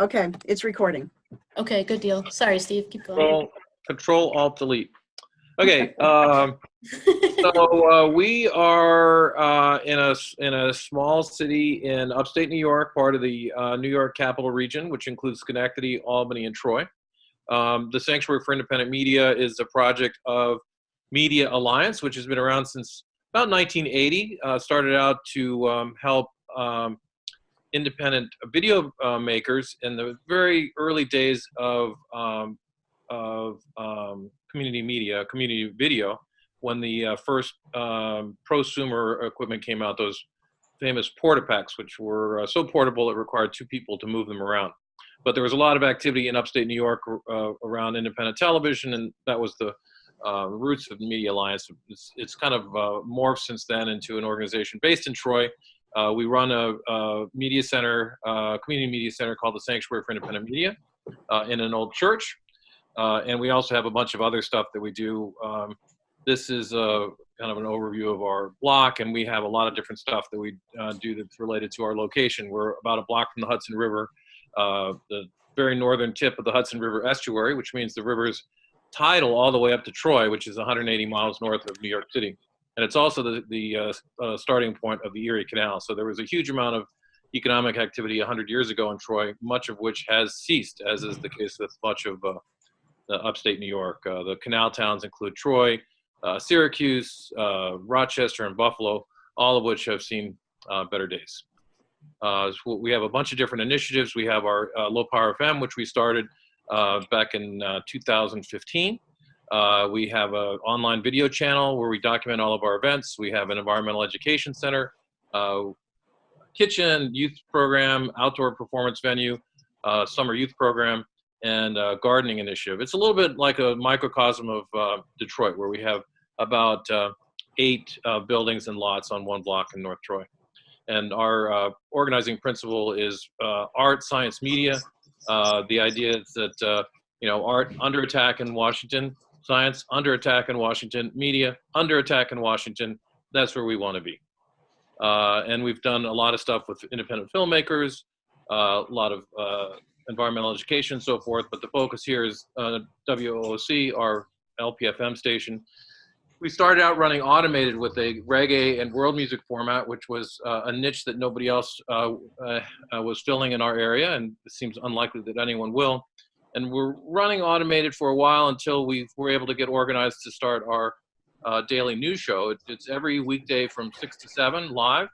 Okay, it's recording. Okay, good deal. Sorry, Steve, keep going. Control Alt Delete. Okay, we are in a small city in upstate New York, part of the New York Capital Region, which includes Schenectady, Albany, and Troy. The Sanctuary for Independent Media is a project of Media Alliance, which has been around since about 1980. Started out to help independent video makers in the very early days of community media, community video, when the first prosumer equipment came out, those famous Portapacks, which were so portable it required two people to move them around. But there was a lot of activity in upstate New York around independent television, and that was the roots of the Media Alliance. It's kind of morphed since then into an organization based in Troy. We run a media center, community media center called the Sanctuary for Independent Media in an old church. And we also have a bunch of other stuff that we do. This is kind of an overview of our block, and we have a lot of different stuff that we do that's related to our location. We're about a block from the Hudson River, the very northern tip of the Hudson River estuary, which means the river's tidal all the way up to Troy, which is 180 miles north of New York City. And it's also the starting point of the Erie Canal. So there was a huge amount of economic activity 100 years ago in Troy, much of which has ceased, as is the case with much of the upstate New York. The canal towns include Troy, Syracuse, Rochester, and Buffalo, all of which have seen better days. So we have a bunch of different initiatives. We have our Low Power FM, which we started back in 2015. We have an online video channel where we document all of our events. We have an environmental education center, kitchen, youth program, outdoor performance venue, summer youth program, and gardening initiative. It's a little bit like a microcosm of Detroit, where we have about 8 buildings and lots on one block in North Troy. And our organizing principle is art, science, media. The idea is that art under attack in Washington, science under attack in Washington, media under attack in Washington. That's where we want to be. And we've done a lot of stuff with independent filmmakers, a lot of environmental education and so forth, but the focus here is WOOC, our LPFM station. We started out running automated with a reggae and world music format, which was a niche that nobody else was filling in our area, and it seems unlikely that anyone will. And we're running automated for a while until we were able to get organized to start our daily news show. It's every weekday from 6 to 7 live,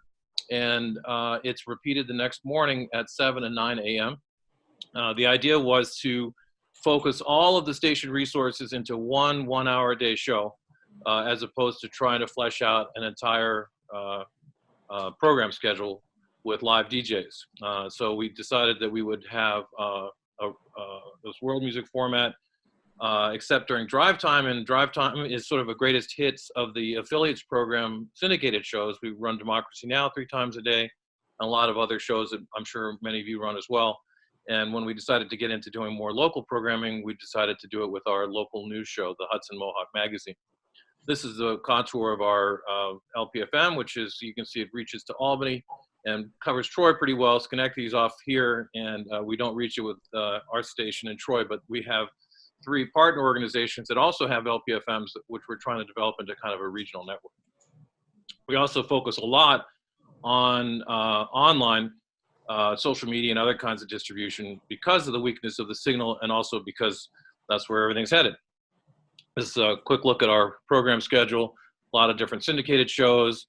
and it's repeated the next morning at 7 and 9 a.m. The idea was to focus all of the station resources into one 1-hour a day show, as opposed to trying to flesh out an entire program schedule with live DJs. So we decided that we would have this world music format, except during drive time, and drive time is sort of a greatest hits of the affiliates program syndicated shows. We run Democracy Now! 3 times a day, and a lot of other shows that I'm sure many of you run as well. And when we decided to get into doing more local programming, we decided to do it with our local news show, the Hudson Mohawk Magazine. This is the contour of our LPFM, which is, you can see it reaches to Albany and covers Troy pretty well. Schenectady's off here, and we don't reach it with our station in Troy, but we have 3 partner organizations that also have LPFMs, which we're trying to develop into kind of a regional network. We also focus a lot on online social media and other kinds of distribution because of the weakness of the signal, and also because that's where everything's headed. This is a quick look at our program schedule. A lot of different syndicated shows.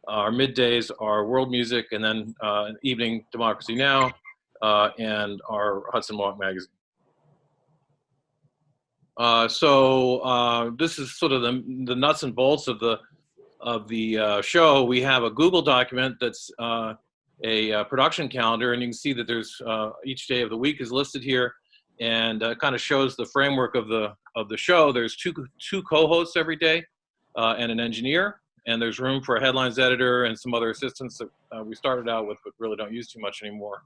Our middays are world music, and then evening Democracy Now! And our Hudson Mohawk Magazine. This is sort of the nuts and bolts of the show. We have a Google document that's a production calendar, and you can see that there's each day of the week is listed here, and kind of shows the framework of the show. There's two co-hosts every day, and an engineer, and there's room for a headlines editor and some other assistants that we started out with but really don't use too much anymore.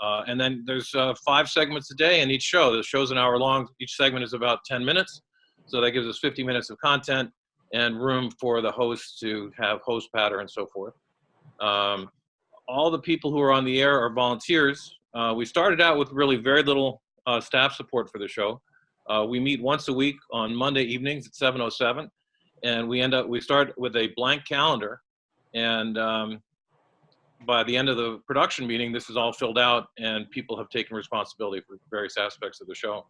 And then there's 5 segments a day in each show. The show's an hour long. Each segment is about 10 minutes. So that gives us 50 minutes of content and room for the hosts to have host patter and so forth. All the people who are on the air are volunteers. We started out with really very little staff support for the show. We meet once a week on Monday evenings at 7:07, and we start with a blank calendar, and by the end of the production meeting, this is all filled out, and people have taken responsibility for various aspects of the show.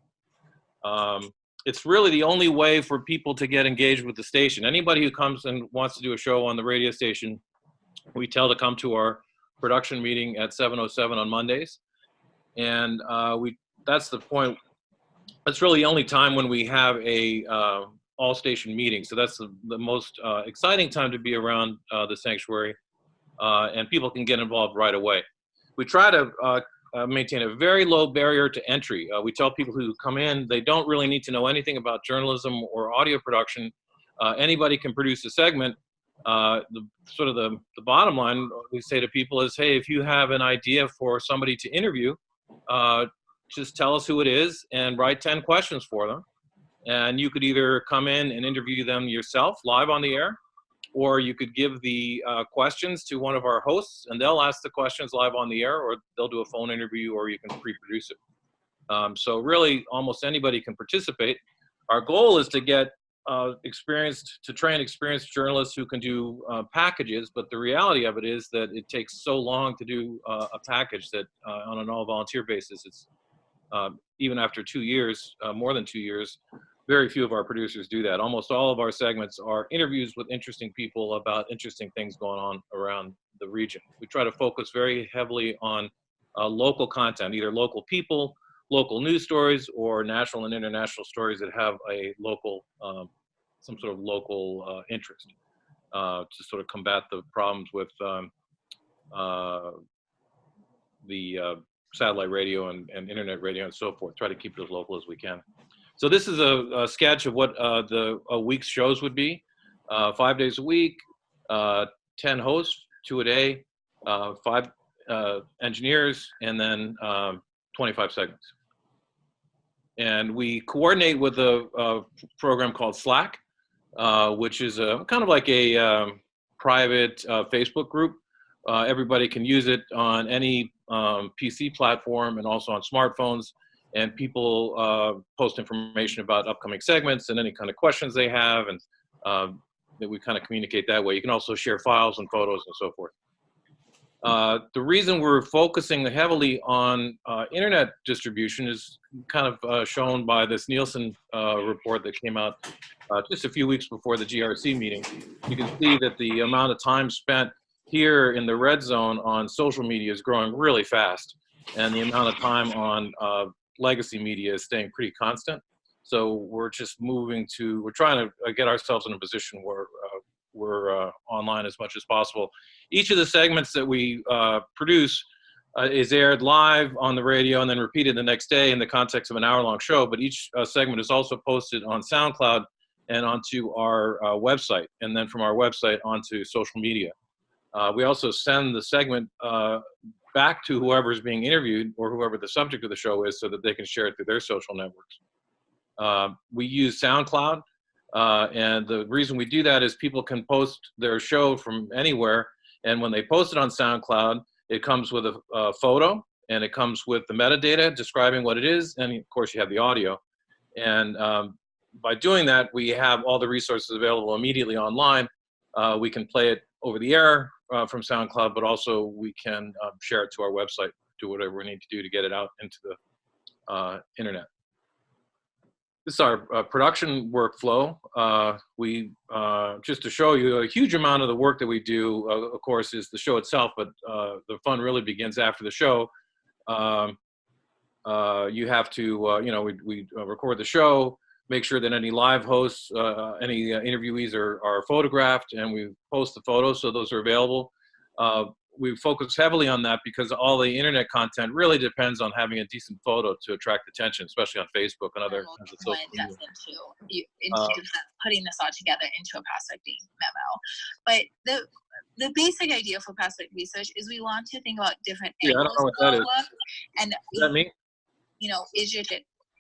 It's really the only way for people to get engaged with the station. Anybody who comes and wants to do a show on the radio station, we tell to come to our production meeting at 7:07 on Mondays. And that's the point. That's really the only time when we have a all station meeting. So that's the most exciting time to be around the sanctuary, and people can get involved right away. We try to maintain a very low barrier to entry. We tell people who come in, they don't really need to know anything about journalism or audio production. Anybody can produce a segment. The bottom line we say to people is, hey, if you have an idea for somebody to interview, just tell us who it is and write 10 questions for them. And you could either come in and interview them yourself live on the air, or you could give the questions to one of our hosts and they'll ask the questions live on the air, or they'll do a phone interview, or you can pre-produce it. So really almost anybody can participate. Our goal is to get train experienced journalists who can do packages, but the reality of it is that it takes so long to do a package that on an all-volunteer basis, it's even after 2 years, more than 2 years, very few of our producers do that. Almost all of our segments are interviews with interesting people about interesting things going on around the region. We try to focus very heavily on local content, either local people, local news stories, or national and international stories that have a local, some sort of local interest, to sort of combat the problems with the satellite radio and internet radio and so forth. Try to keep it as local as we can. So this is a sketch of what a week's shows would be. 5 days a week, 10 hosts, 2 a day, 5 engineers, and then 25 segments. And we coordinate with a program called Slack, which is kind of like a private Facebook group. Everybody can use it on any PC platform and also on smartphones. And people post information about upcoming segments and any kind of questions they have, and that we kind of communicate that way. You can also share files and photos and so forth. The reason we're focusing heavily on internet distribution is kind of shown by this Nielsen report that came out just a few weeks before the GRC meeting. You can see that the amount of time spent here in the red zone on social media is growing really fast, and the amount of time on legacy media is staying pretty constant. So we're just we're trying to get ourselves in a position where we're online as much as possible. Each of the segments that we produce is aired live on the radio and then repeated the next day in the context of an hour-long show, but each segment is also posted on SoundCloud and onto our website, and then from our website onto social media. We also send the segment back to whoever is being interviewed or whoever the subject of the show is, so that they can share it through their social networks. We use SoundCloud, and the reason we do that is people can post their show from anywhere, and when they post it on SoundCloud, it comes with a photo, and it comes with the metadata describing what it is, and of course you have the audio. And by doing that, we have all the resources available immediately online. We can play it over the air from SoundCloud, but also we can share it to our website, do whatever we need to do to get it out into the internet. This is our production workflow. Just to show you, a huge amount of the work that we do, of course, is the show itself, but the fun really begins after the show. You have to, we record the show, make sure that any live hosts, any interviewees are photographed, and we post the photos, so those are available. We focus heavily on that because all the internet content really depends on having a decent photo to attract attention, especially on Facebook and other kinds of social media. Putting this all together into a prospecting memo. But the basic idea for prospect research is we want to think about different angles. I don't know what that is. And is that me? Is your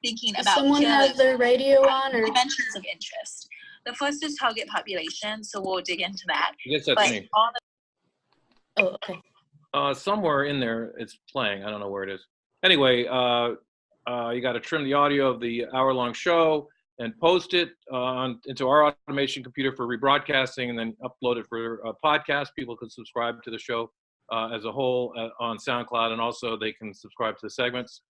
thinking Does about someone have their radio on, or dimensions of interest. The first is target population, so we'll dig into that. I guess that's me. oh, okay. Somewhere in there it's playing. I don't know where it is. anyway, you got to trim the audio of the hour-long show and post it into our automation computer for rebroadcasting, and then upload it for a podcast. People can subscribe to the show as a whole on SoundCloud, and also they can subscribe to the segments.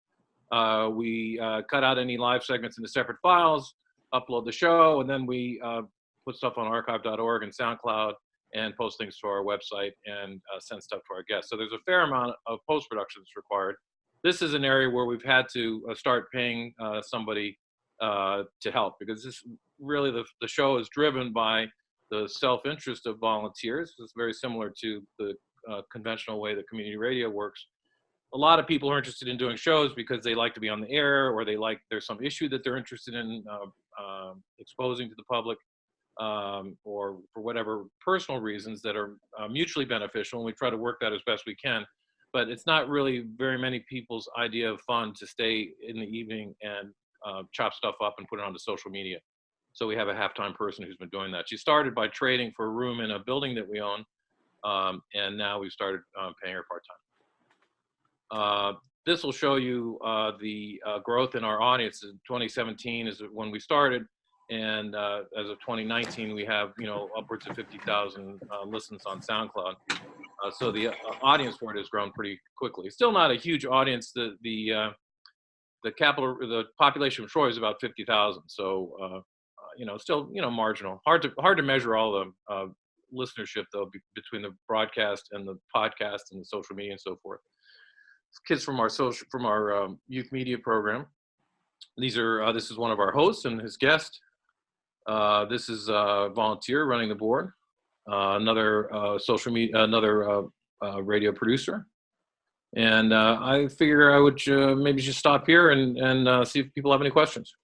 We cut out any live segments into separate files, upload the show, and then we put stuff on archive.org and SoundCloud, and post things to our website, and send stuff to our guests. So there's a fair amount of post-production that's required. This is an area where we've had to start paying somebody to help, because this really, the show is driven by the self-interest of volunteers. It's very similar to the conventional way that community radio works. A lot of people are interested in doing shows because they like to be on the air, or there's some issue that they're interested in exposing to the public, or for whatever personal reasons that are mutually beneficial, and we try to work that as best we can. But it's not really very many people's idea of fun to stay in the evening and chop stuff up and put it onto social media. So we have a half-time person who's been doing that. She started by trading for a room in a building that we own, and now we've started paying her part-time. This will show you the growth in our audience. In 2017 is when we started, and as of 2019, we have upwards of 50,000 listens on SoundCloud. So the audience for it has grown pretty quickly. Still not a huge audience. The population of Troy is about 50,000. So still marginal. Hard to measure all the listenership though between the broadcast and the podcast and the social media and so forth. Kids from our youth media program. This is one of our hosts and his guest. This is a volunteer running the board. Another social media, another radio producer. And I figure I would maybe just stop here and see if people have any questions.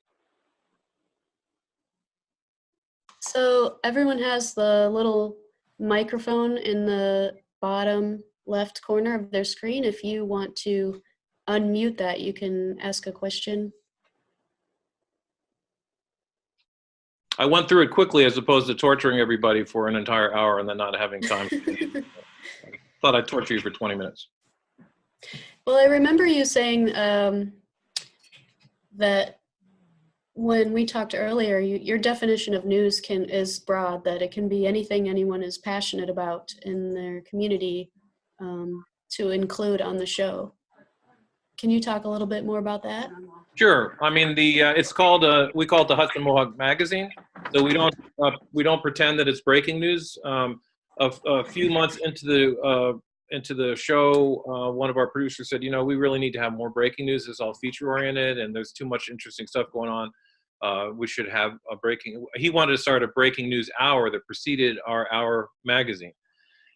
So everyone has the little microphone in the bottom left corner of their screen. If you want to unmute that, you can ask a question. I went through it quickly as opposed to torturing everybody for an entire hour and then not having time. I thought I'd torture you for 20 minutes. Well, I remember you saying that when we talked earlier, your definition of news is broad, that it can be anything anyone is passionate about in their community to include on the show. Can you talk a little bit more about that? Sure. I mean, it's called we call it the Hudson Mohawk Magazine. So we don't pretend that it's breaking news. A few months into the show, one of our producers said, we really need to have more breaking news. It's all feature oriented, and there's too much interesting stuff going on. We should have a breaking. He wanted to start a breaking news hour that preceded our hour magazine.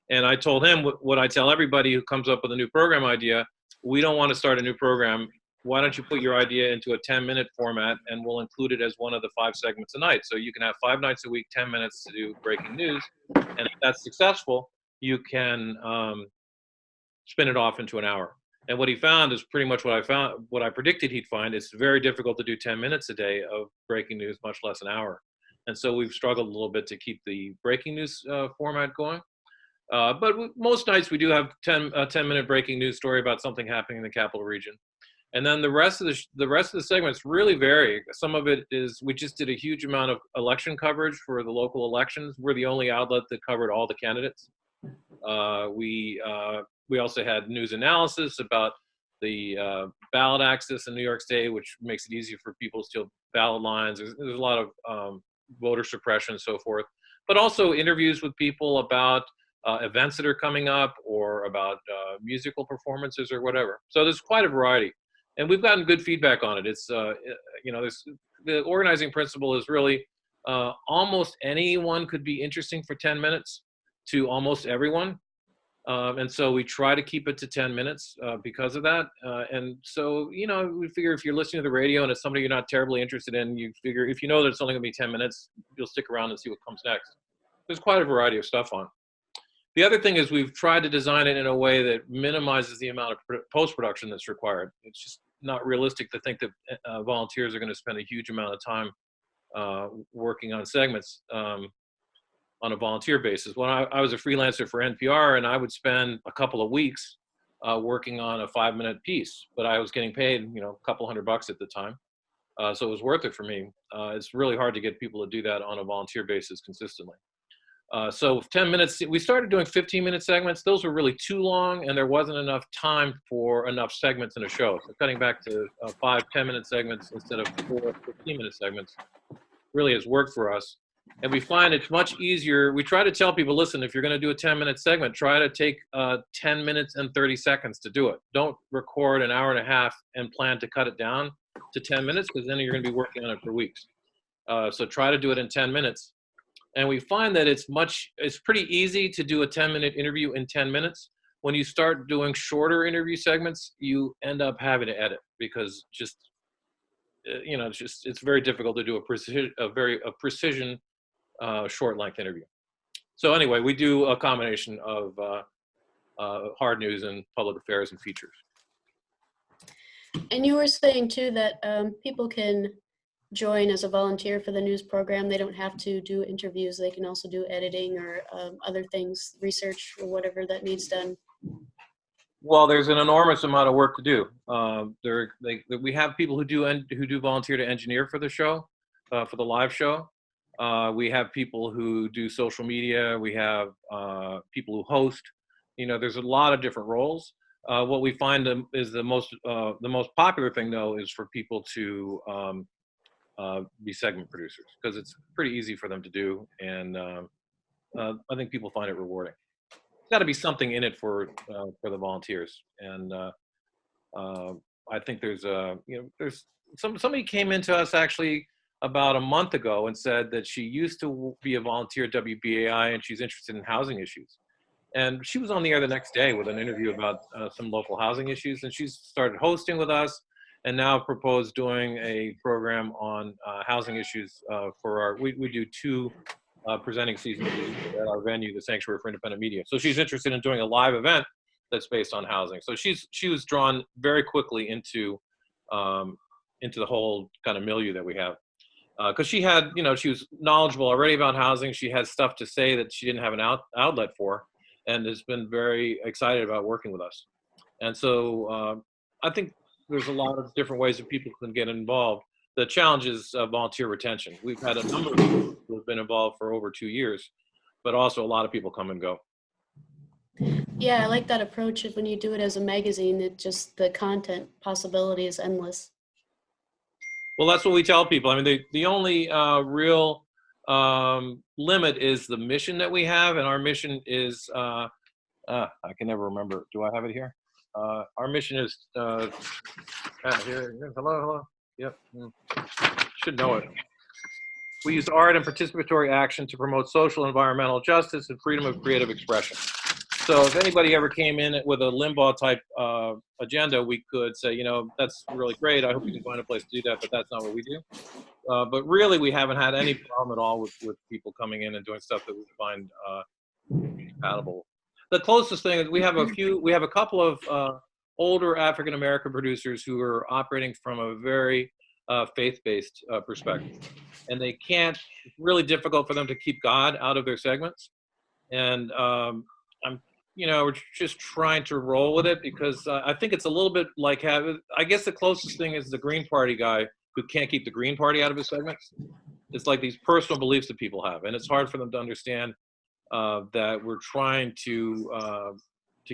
And I told him what I tell everybody who comes up with a new program idea: we don't want to start a new program. Why don't you put your idea into a 10-minute format, and we'll include it as one of the 5 segments a night. So you can have 5 nights a week, 10 minutes to do breaking news. And if that's successful, you can spin it off into an hour. And what he found is pretty much what I predicted he'd find. It's very difficult to do 10 minutes a day of breaking news, much less an hour. And so we've struggled a little bit to keep the breaking news format going. But most nights we do have a 10-minute breaking news story about something happening in the capital region. And then the rest of the segments really vary. Some of it is, we just did a huge amount of election coverage for the local elections. We're the only outlet that covered all the candidates. We also had news analysis about the ballot access in New York State, which makes it easier for people to steal ballot lines. There's a lot of voter suppression and so forth, but also interviews with people about events that are coming up, or about musical performances or whatever. So there's quite a variety. And we've gotten good feedback on it. It's, the organizing principle is really almost anyone could be interesting for 10 minutes to almost everyone. And so we try to keep it to 10 minutes because of that. And so, we figure if you're listening to the radio and it's somebody you're not terribly interested in, you figure if you know that it's only gonna be 10 minutes, you'll stick around and see what comes next. There's quite a variety of stuff on. The other thing is we've tried to design it in a way that minimizes the amount of post-production that's required. It's just not realistic to think that volunteers are going to spend a huge amount of time working on segments on a volunteer basis. When I was a freelancer for NPR, and I would spend a couple of weeks working on a 5-minute piece, but I was getting paid, a couple $100 at the time. So it was worth it for me. It's really hard to get people to do that on a volunteer basis consistently. So 10 minutes, we started doing 15-minute segments. Those were really too long, and there wasn't enough time for enough segments in a show. So cutting back to 5 10-minute segments instead of 4 15-minute segments really has worked for us. And we find it's much easier. We try to tell people, listen, if you're going to do a 10-minute segment, try to take 10 minutes and 30 seconds to do it. Don't record an hour and a half and plan to cut it down to 10 minutes, because then you're going to be working on it for weeks. So try to do it in 10 minutes. And we find that it's pretty easy to do a 10-minute interview in 10 minutes. When you start doing shorter interview segments, you end up having to edit, because it's very difficult to do a precision short length interview. So anyway, we do a combination of hard news and public affairs and features. And you were saying too that people can join as a volunteer for the news program. They don't have to do interviews. They can also do editing or other things, research or whatever that needs done. Well, there's an enormous amount of work to do. We have people who do volunteer to engineer for the show, for the live show. We have people who do social media. We have people who host. There's a lot of different roles. What we find is the most popular thing, though, is for people to be segment producers, because it's pretty easy for them to do, and I think people find it rewarding. There's got to be something in it for the volunteers, and I think there's somebody came into us actually about a month ago and said that she used to be a volunteer at WBAI and she's interested in housing issues. And she was on the air the next day with an interview about some local housing issues, and she's started hosting with us and now proposed doing a program on housing issues we do 2 presenting seasons at our venue, the Sanctuary for Independent Media. So she's interested in doing a live event that's based on housing. So she was drawn very quickly into the whole kind of milieu that we have. Because she had, she was knowledgeable already about housing. She had stuff to say that she didn't have an outlet for, and has been very excited about working with us. And so I think there's a lot of different ways that people can get involved. The challenge is volunteer retention. We've had a number of people who have been involved for over 2 years, but also a lot of people come and go. Yeah, I like that approach. When you do it as a magazine, the content possibility is endless. Well, that's what we tell people. I mean, the only real limit is the mission that we have, and our mission is, I can never remember. Do I have it here? Our mission is, here, hello, yep, should know it. We use art and participatory action to promote social and environmental justice and freedom of creative expression. So if anybody ever came in with a Limbaugh type agenda, we could say, that's really great. I hope you can find a place to do that, but that's not what we do. But really, we haven't had any problem at all with people coming in and doing stuff that we find compatible. The closest thing is we have a couple of older African-American producers who are operating from a very faith-based perspective. And it's really difficult for them to keep God out of their segments. And we're just trying to roll with it, because I think it's a little bit like I guess the closest thing is the Green Party guy who can't keep the Green Party out of his segments. It's like these personal beliefs that people have, and it's hard for them to understand that we're trying to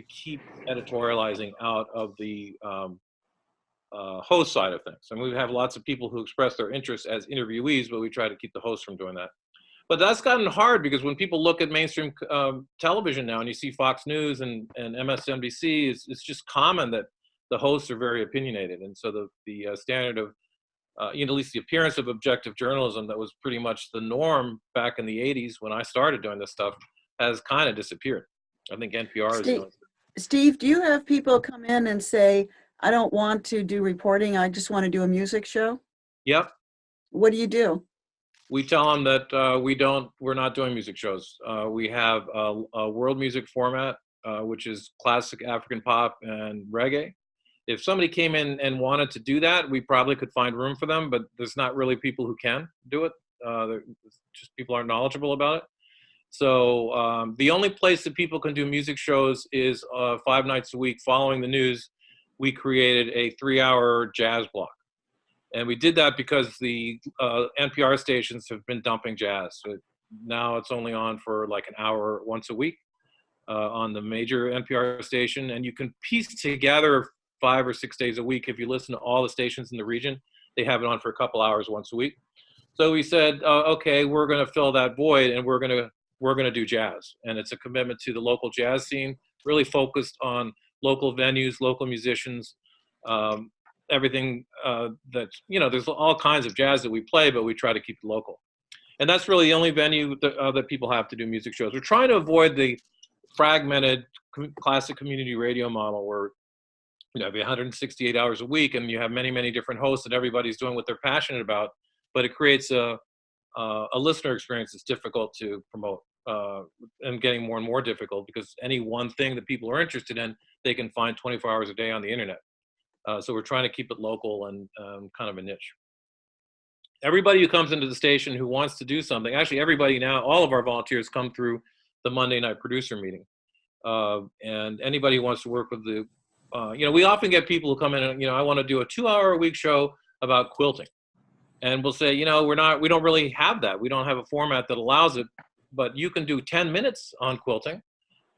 keep editorializing out of the host side of things. And we have lots of people who express their interest as interviewees, but we try to keep the host from doing that. But that's gotten hard, because when people look at mainstream television now and you see Fox News and MSNBC, it's just common that the hosts are very opinionated. And so the standard of, at least the appearance of objective journalism that was pretty much the norm back in the 80s when I started doing this stuff has kind of disappeared. I think NPR is doing it. Steve, do you have people come in and say, I don't want to do reporting, I just want to do a music show? Yep. What do you do? We tell them that we're not doing music shows. We have a world music format, which is classic African pop and reggae. If somebody came in and wanted to do that, we probably could find room for them, but there's not really people who can do it. Just people aren't knowledgeable about it. So the only place that people can do music shows is 5 nights a week following the news. We created a 3-hour jazz block. And we did that because the NPR stations have been dumping jazz. So now it's only on for like an hour once a week on the major NPR station. And you can piece together 5 or 6 days a week. If you listen to all the stations in the region, they have it on for a couple hours once a week. So we said, okay, we're going to fill that void, and we're going to do jazz. And it's a commitment to the local jazz scene, really focused on local venues, local musicians, everything that's, there's all kinds of jazz that we play, but we try to keep it local. And that's really the only venue that people have to do music shows. We're trying to avoid the fragmented classic community radio model where you have 168 hours a week and you have many, many different hosts and everybody's doing what they're passionate about, but it creates a listener experience that's difficult to promote and getting more and more difficult because any one thing that people are interested in, they can find 24 hours a day on the internet. So we're trying to keep it local and kind of a niche. Everybody who comes into the station who wants to do something, actually everybody now, all of our volunteers come through the Monday night producer meeting. And anybody who wants to work with the, we often get people who come in and, I want to do a 2-hour a week show about quilting. And we'll say, we don't really have that. We don't have a format that allows it, but you can do 10 minutes on quilting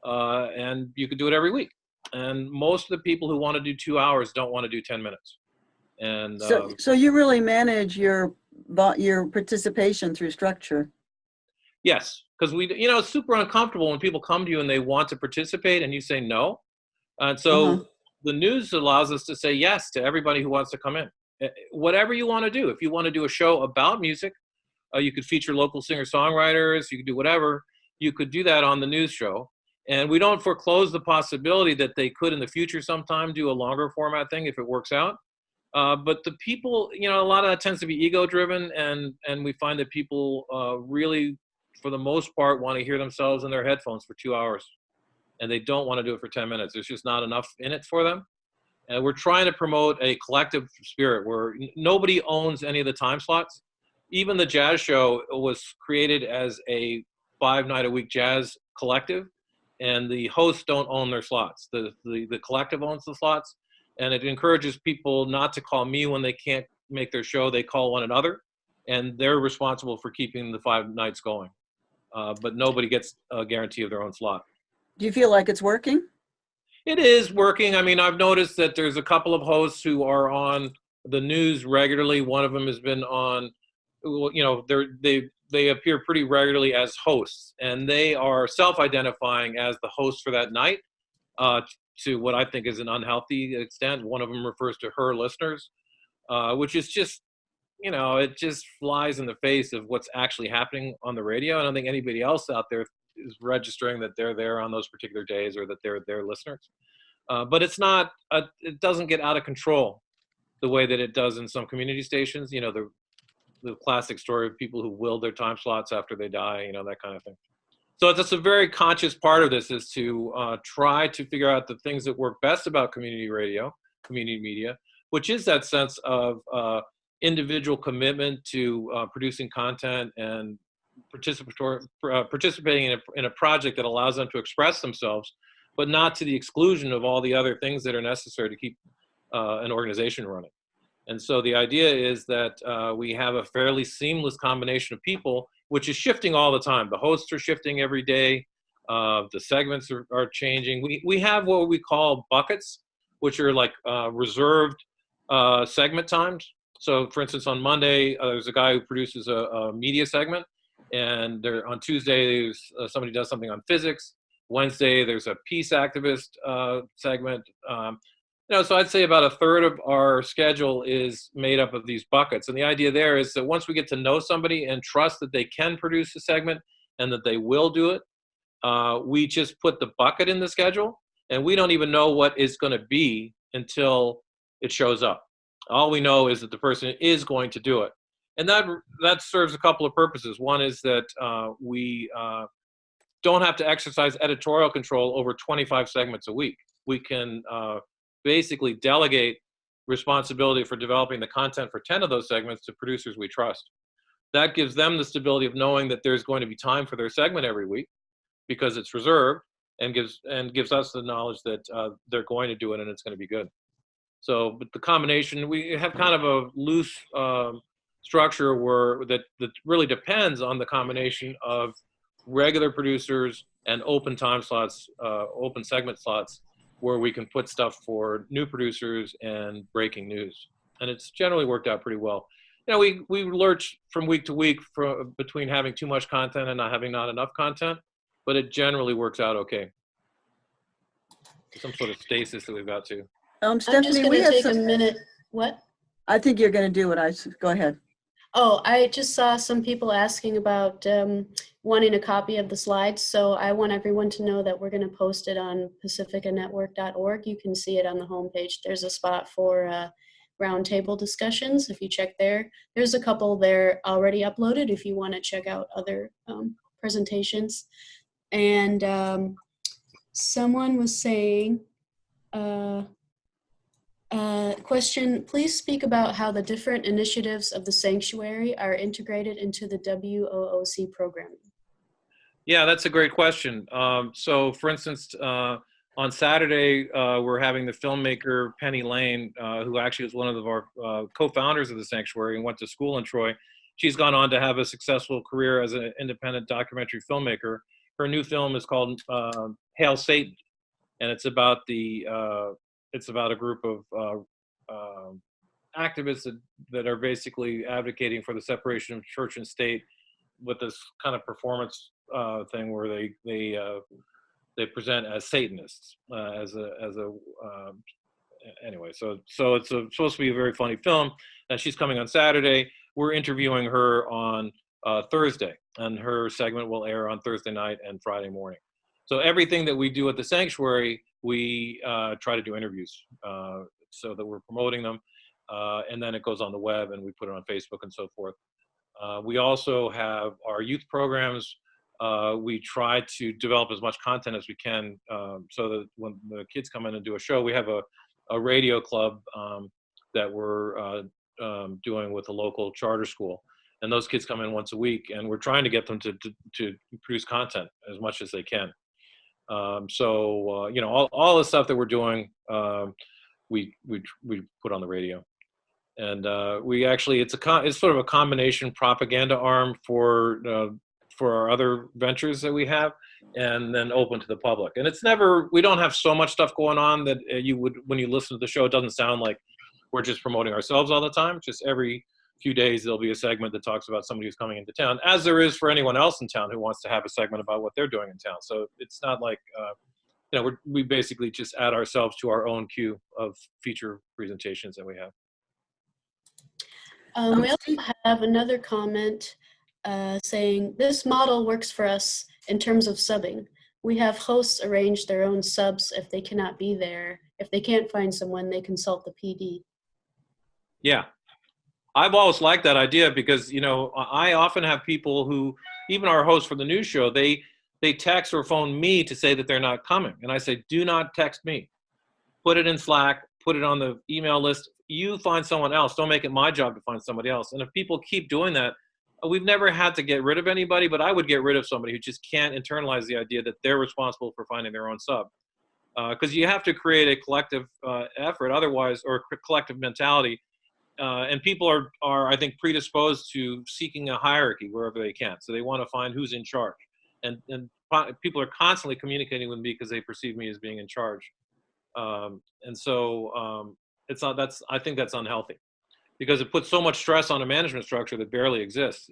and you can do it every week. And most of the people who want to do 2 hours don't want to do 10 minutes. And so you really manage your participation through structure. Yes, because it's super uncomfortable when people come to you and they want to participate and you say no. And so the news allows us to say yes to everybody who wants to come in. Whatever you want to do. If you want to do a show about music, you could feature local singer-songwriters, you could do whatever. You could do that on the news show. And we don't foreclose the possibility that they could in the future sometime do a longer format thing if it works out. But the people, a lot of that tends to be ego-driven, and we find that people really, for the most part, want to hear themselves in their headphones for 2 hours. And they don't want to do it for 10 minutes. There's just not enough in it for them. And we're trying to promote a collective spirit where nobody owns any of the time slots. Even the jazz show was created as a 5-night-a-week jazz collective, and the hosts don't own their slots. The collective owns the slots, and it encourages people not to call me when they can't make their show. They call one another, and they're responsible for keeping the 5 nights going. But nobody gets a guarantee of their own slot. Do you feel like it's working? It is working. I mean, I've noticed that there's a couple of hosts who are on the news regularly. One of them has been on, they appear pretty regularly as hosts, and they are self-identifying as the host for that night to what I think is an unhealthy extent. One of them refers to her listeners, which is just, it just flies in the face of what's actually happening on the radio. I don't think anybody else out there is registering that they're there on those particular days or that they're their listeners. But it's not, it doesn't get out of control the way that it does in some community stations. The classic story of people who willed their time slots after they die, that kind of thing. So that's a very conscious part of this, is to try to figure out the things that work best about community radio, community media, which is that sense of individual commitment to producing content and participating in a project that allows them to express themselves, but not to the exclusion of all the other things that are necessary to keep an organization running. And so the idea is that we have a fairly seamless combination of people, which is shifting all the time. The hosts are shifting every day. The segments are changing. We have what we call buckets, which are like reserved segment times. So for instance, on Monday, there's a guy who produces a media segment. And on Tuesday, there's somebody does something on physics. Wednesday, there's a peace activist segment. So I'd say about a third of our schedule is made up of these buckets. And the idea there is that once we get to know somebody and trust that they can produce a segment and that they will do it, we just put the bucket in the schedule, and we don't even know what it's going to be until it shows up. All we know is that the person is going to do it. And that serves a couple of purposes. One is that we don't have to exercise editorial control over 25 segments a week. We can basically delegate responsibility for developing the content for 10 of those segments to producers we trust. that gives them the stability of knowing that there's going to be time for their segment every week because it's reserved, and gives us the knowledge that they're going to do it and it's going to be good. So, but the combination, we have kind of a loose structure that really depends on the combination of regular producers and open time slots, open segment slots, where we can put stuff for new producers and breaking news. And it's generally worked out pretty well. You know, we lurch from week to week between having too much content and not enough content, but it generally works out okay. Some sort of stasis that we've got to. I'm just Stephanie, going we to have take a minute. What? I think you're going to do what go ahead. Oh, I just saw some people asking about wanting a copy of the slides. So I want everyone to know that we're going to post it on pacificanetwork.org. You can see it on the homepage. There's a spot for roundtable discussions. If you check there, there's a couple there already uploaded if you want to check out other presentations. And someone was saying, question, please speak about how the different initiatives of the sanctuary are integrated into the WOOC programming. Yeah, that's a great question. So for instance, on Saturday, we're having the filmmaker Penny Lane, who actually was one of our co-founders of the sanctuary and went to school in Troy. She's gone on to have a successful career as an independent documentary filmmaker. Her new film is called Hail Satan, and it's about a group of activists that are basically advocating for the separation of church and state with this kind of performance thing where they present as Satanists anyway. So it's supposed to be a very funny film, and she's coming on Saturday. We're interviewing her on Thursday, and her segment will air on Thursday night and Friday morning. So everything that we do at the sanctuary, we try to do interviews so that we're promoting them, and then it goes on the web and we put it on Facebook and so forth. We also have our youth programs. We try to develop as much content as we can so that when the kids come in and do a show, we have a radio club that we're doing with a local charter school. And those kids come in once a week, and we're trying to get them to produce content as much as they can. You know, all the stuff that we're doing, we put on the radio. And we actually, it's sort of a combination propaganda arm for our other ventures that we have, and then open to the public. And it's never, we don't have so much stuff going on that you would, when you listen to the show, it doesn't sound like we're just promoting ourselves all the time. Just every few days, there'll be a segment that talks about somebody who's coming into town, as there is for anyone else in town who wants to have a segment about what they're doing in town. So it's not like, you know, we basically just add ourselves to our own queue of feature presentations that we have. We also have another comment saying, this model works for us in terms of subbing. We have hosts arrange their own subs if they cannot be there. If they can't find someone, they consult the PD. Yeah, I've always liked that idea because, you know, I often have people who, even our hosts for the news show, they text or phone me to say that they're not coming. And I say, do not text me. Put it in Slack, put it on the email list. You find someone else. Don't make it my job to find somebody else. And if people keep doing that, we've never had to get rid of anybody, but I would get rid of somebody who just can't internalize the idea that they're responsible for finding their own sub. Because you have to create a collective effort otherwise, or a collective mentality. And people are, I think, predisposed to seeking a hierarchy wherever they can. So they want to find who's in charge. And people are constantly communicating with me because they perceive me as being in charge. It's not, I think that's unhealthy because it puts so much stress on a management structure that barely exists.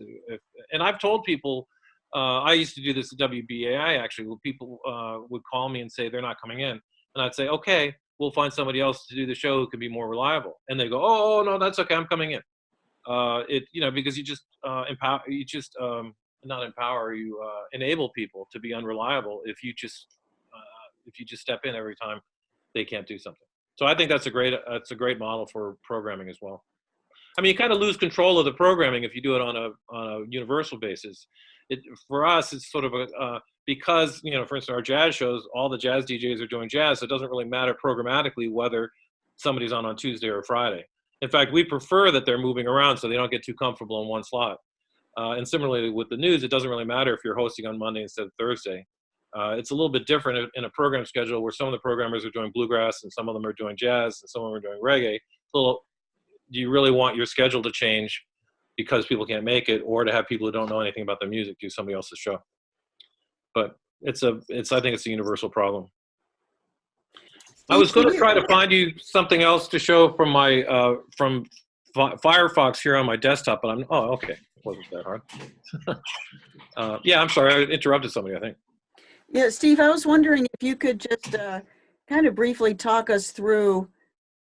And I've told people, I used to do this at WBAI actually, where people would call me and say they're not coming in. And I'd say, okay, we'll find somebody else to do the show who can be more reliable. And they go, oh, no, that's okay, I'm coming in. You know, because you just enable people to be unreliable if you just step in every time they can't do something. So I think that's a great model for programming as well. I mean, you kind of lose control of the programming if you do it on a universal basis. For us, it's sort of because, you know, for instance, our jazz shows, all the jazz DJs are doing jazz, so it doesn't really matter programmatically whether somebody's on Tuesday or Friday. In fact, we prefer that they're moving around so they don't get too comfortable in one slot. And similarly with the news, it doesn't really matter if you're hosting on Monday instead of Thursday. It's a little bit different in a program schedule where some of the programmers are doing bluegrass and some of them are doing jazz and some of them are doing reggae. So do you really want your schedule to change because people can't make it, or to have people who don't know anything about the music do somebody else's show? But I think it's a universal problem. I was going to try to find you something else to show from my from Firefox here on my desktop, but okay. It wasn't that hard. Yeah, I'm sorry, I interrupted somebody, I think. Yeah, Steve, I was wondering if you could just kind of briefly talk us through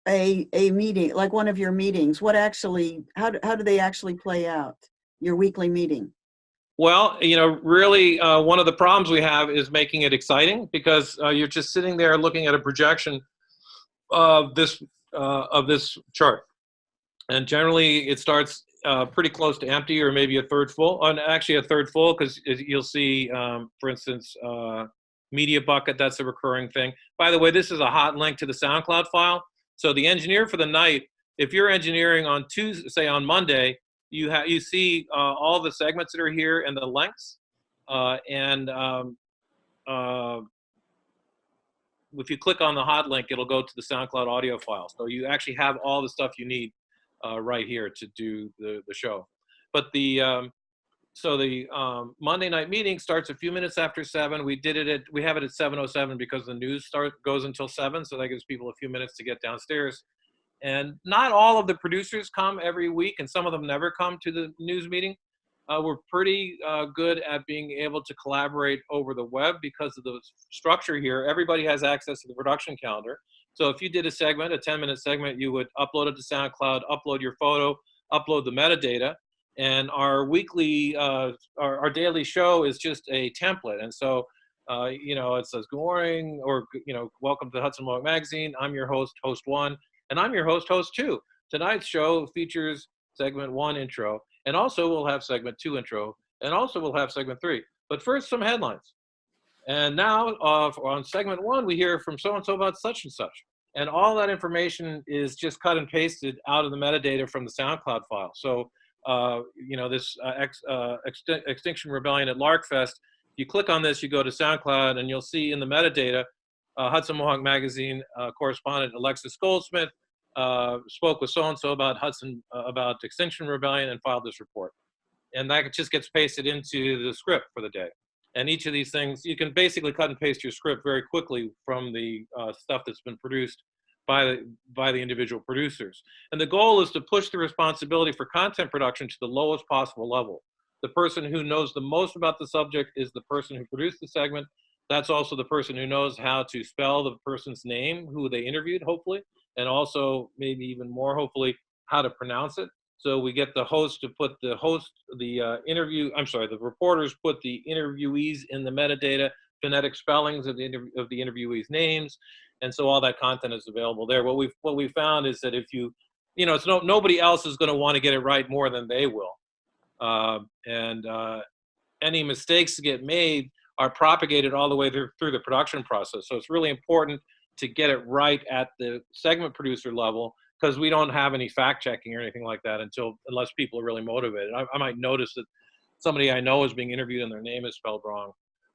a meeting, like one of your meetings. What actually, how do they actually play out, your weekly meeting? Well, really, one of the problems we have is making it exciting, because you're just sitting there looking at a projection of this chart, and generally it starts pretty close to empty, or maybe a third full. And actually a third full, because you'll see, for instance, media bucket. That's a recurring thing. By the way, this is a hot link to the SoundCloud file. So the engineer for the night, if you're engineering on Tuesday, say on Monday, you see all the segments that are here and the lengths, if you click on the hot link, it'll go to the SoundCloud audio file. So you actually have all the stuff you need right here to do the show. But the Monday night meeting starts a few minutes after 7. We have it at 7:07 because the news goes until 7, so that gives people a few minutes to get downstairs. And not all of the producers come every week, and some of them never come to the news meeting. We're pretty good at being able to collaborate over the web because of the structure here. Everybody has access to the production calendar. So if you did a 10-minute segment, you would upload it to SoundCloud, upload your photo, upload the metadata, and our weekly, our daily show is just a template. And so, it says, good morning, or, welcome to Hudson Mohawk Magazine. I'm your host, host 1. And I'm your host, host 2. Tonight's show features segment 1 intro, and also we'll have segment 2 intro, and also we'll have segment 3. But first, some headlines. And now on segment 1, we hear from so-and-so about such and such. And all that information is just cut and pasted out of the metadata from the SoundCloud file. So, this Extinction Rebellion at Larkfest, if you click on this, you go to SoundCloud, and you'll see in the metadata, Hudson Mohawk Magazine correspondent Alexis Goldsmith spoke with so-and-so about about Extinction Rebellion and filed this report. And that just gets pasted into the script for the day. And each of these things, you can basically cut and paste your script very quickly from the stuff that's been produced by the individual producers. And the goal is to push the responsibility for content production to the lowest possible level. The person who knows the most about the subject is the person who produced the segment. That's also the person who knows how to spell the person's name, who they interviewed, hopefully, and also maybe even more, hopefully, how to pronounce it. So we get the host to put the reporters put the interviewees in the metadata, phonetic spellings of the interviewees' names, and so all that content is available there. What we found is that if nobody else is going to want to get it right more than they will, any mistakes that get made are propagated all the way through the production process. So it's really important to get it right at the segment producer level, because we don't have any fact checking or anything like that unless people are really motivated. I might notice that somebody I know is being interviewed and their name is spelled wrong,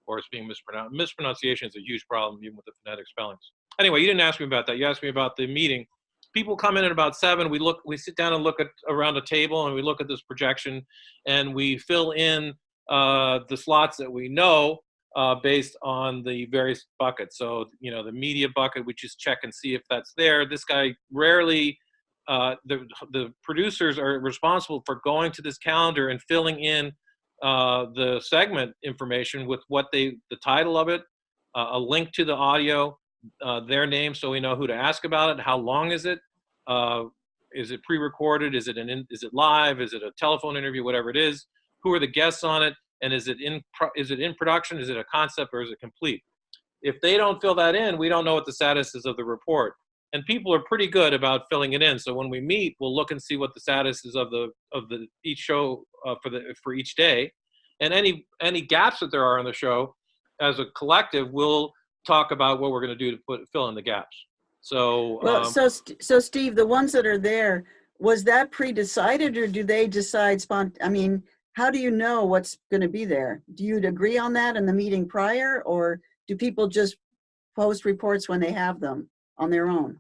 or it's being mispronounced. Mispronunciation is a huge problem, even with the phonetic spellings. Anyway, you didn't ask me about that. You asked me about the meeting. People come in at about 7. We sit down and look at around a table, and we look at this projection, and we fill in the slots that we know based on the various buckets. So, the media bucket, we just check and see if that's there. This guy rarely, the producers are responsible for going to this calendar and filling in the segment information with the title of it, a link to the audio, their name, so we know who to ask about it. How long is it? Is it pre-recorded? Is it live? Is it a telephone interview? Whatever it is. Who are the guests on it? And is it in production? Is it a concept, or is it complete? If they don't fill that in, we don't know what the status is of the report. And people are pretty good about filling it in. So when we meet, we'll look and see what the status is of each show for each day, and any gaps that there are in the show. As a collective, we'll talk about what we're going to do to fill in the gaps. So, so Steve, the ones that are there, was that pre-decided, or do they decide how do you know what's going to be there? Do you agree on that in the meeting prior, or do people just post reports when they have them on their own?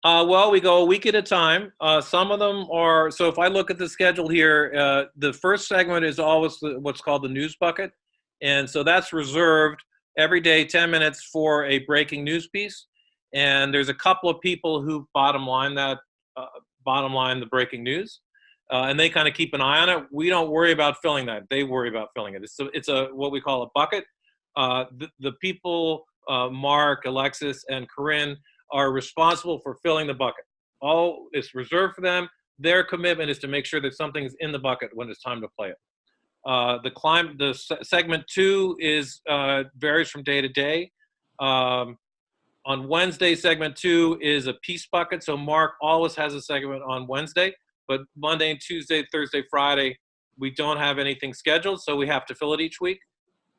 Well, we go a week at a time. Some of them are, so if I look at the schedule here, the first segment is always what's called the news bucket. And so that's reserved every day, 10 minutes for a breaking news piece. And there's a couple of people who bottom line the breaking news. And they kind of keep an eye on it. We don't worry about filling that. They worry about filling it. It's a what we call a bucket. The people, Mark, Alexis, and Corinne, are responsible for filling the bucket. All is reserved for them. Their commitment is to make sure that something's in the bucket when it's time to play it. Segment 2 is varies from day to day. On Wednesday, segment 2 is a piece bucket. So Mark always has a segment on Wednesday, but Monday and Tuesday, Thursday, Friday, we don't have anything scheduled, so we have to fill it each week.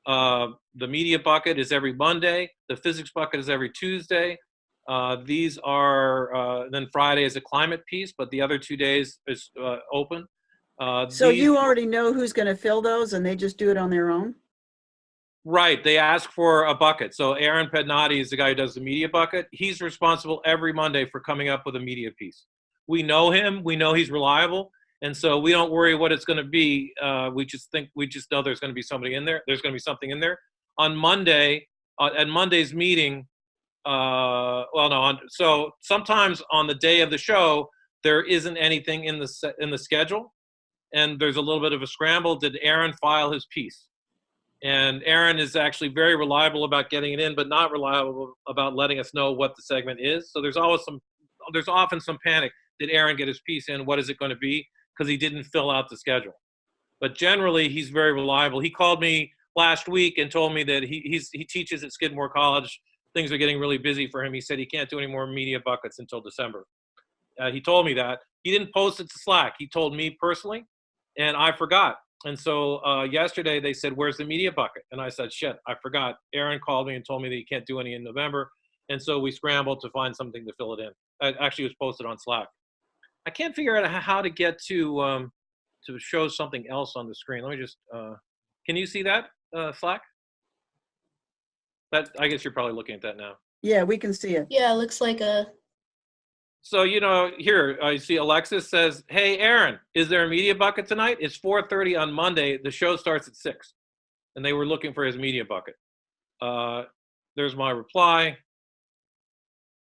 The media bucket is every Monday. The physics bucket is every Tuesday. These are, then Friday is a climate piece, but the other 2 days is open. So you already know who's going to fill those, and they just do it on their own? Right, they ask for a bucket. So Aaron Pednati is the guy who does the media bucket. He's responsible every Monday for coming up with a media piece. We know him, we know he's reliable, and so we don't worry what it's going to be. We just know there's going to be somebody in there. There's going to be something in there. On Monday, at Monday's meeting, so sometimes on the day of the show, there isn't anything in the schedule, and there's a little bit of a scramble. Did Aaron file his piece? And Aaron is actually very reliable about getting it in, but not reliable about letting us know what the segment is. So there's often some panic. Did Aaron get his piece in? What is it going to be? Because he didn't fill out the schedule. But generally, he's very reliable. He called me last week and told me that he teaches at Skidmore College. Things are getting really busy for him. He said he can't do any more media buckets until December. He told me that. He didn't post it to Slack. He told me personally, and I forgot. And so yesterday they said, where's the media bucket? And I said, shit, I forgot. Aaron called me and told me that he can't do any in November. And so we scrambled to find something to fill it in. Actually, it was posted on Slack. I can't figure out how to get to show something else on the screen. Let me just, can you see that, Slack? I guess you're probably looking at that now. Yeah, we can see it. Yeah, it looks like a. So, here, I see Alexis says, hey, Aaron, is there a media bucket tonight? It's 4:30 on Monday. The show starts at 6. And they were looking for his media bucket. There's my reply.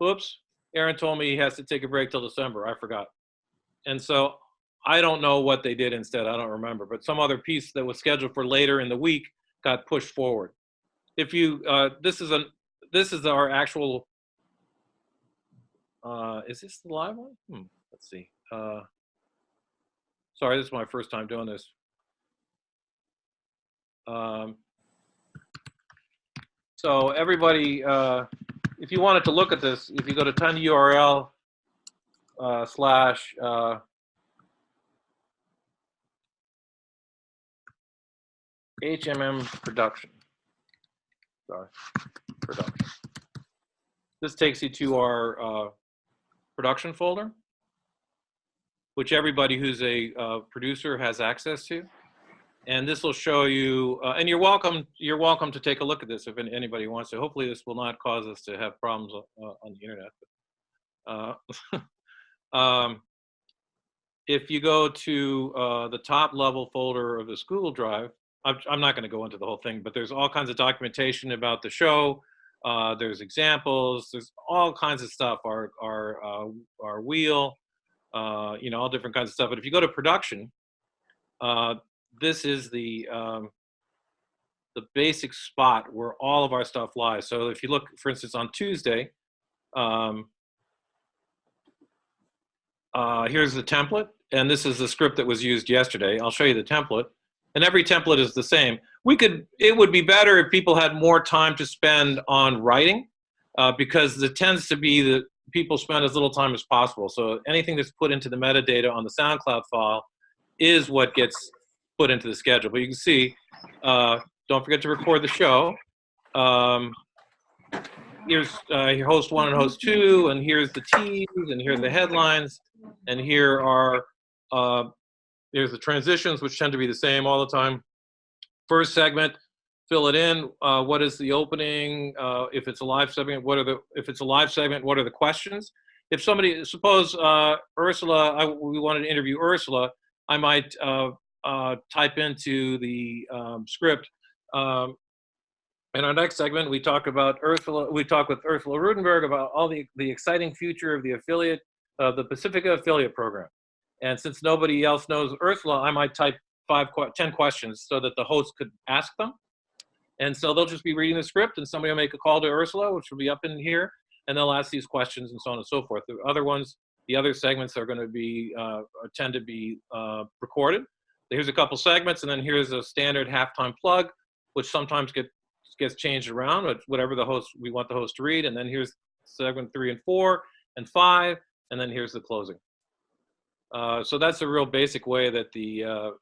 Oops. Aaron told me he has to take a break till December. I forgot. And so I don't know what they did instead. I don't remember. But some other piece that was scheduled for later in the week got pushed forward. If you, this is our actual, is this the live one? Let's see. Sorry, this is my first time doing this. So everybody, if you wanted to look at this, if you go to tinyurl / HMM production. Sorry, production. This takes you to our production folder, which everybody who's a producer has access to. And this will show you, and you're welcome to take a look at this if anybody wants to. Hopefully this will not cause us to have problems on the internet. If you go to the top level folder of this Google Drive, I'm not going to go into the whole thing, but there's all kinds of documentation about the show. There's examples. There's all kinds of stuff. Our wheel, all different kinds of stuff. But if you go to production, this is the basic spot where all of our stuff lies. So if you look, for instance, on Tuesday, here's the template, and this is the script that was used yesterday. I'll show you the template. And every template is the same. It would be better if people had more time to spend on writing, because it tends to be that people spend as little time as possible. So anything that's put into the metadata on the SoundCloud file is what gets put into the schedule. But you can see, don't forget to record the show. Here's your host 1 and host 2, and here's the teas, and here are the headlines, and here are There's the transitions, which tend to be the same all the time. First segment, fill it in. What is the opening? If it's a live segment, what are the questions? If somebody, suppose Ursula, we wanted to interview Ursula, I might type into the script. In our next segment, we talk about Ursula. We talk with Ursula Rudenberg about all the exciting future of the affiliate, the Pacifica affiliate program. And since nobody else knows Ursula, I might type 10 questions so that the host could ask them. And so they'll just be reading the script, and somebody will make a call to Ursula, which will be up in here, and they'll ask these questions and so on and so forth. The other ones, the other segments are going to be tend to be recorded. Here's a couple segments, and then here's a standard halftime plug, which sometimes gets changed around, whatever we want the host to read. And then here's segment 3 and 4 and 5, and then here's the closing. So that's a real basic way that to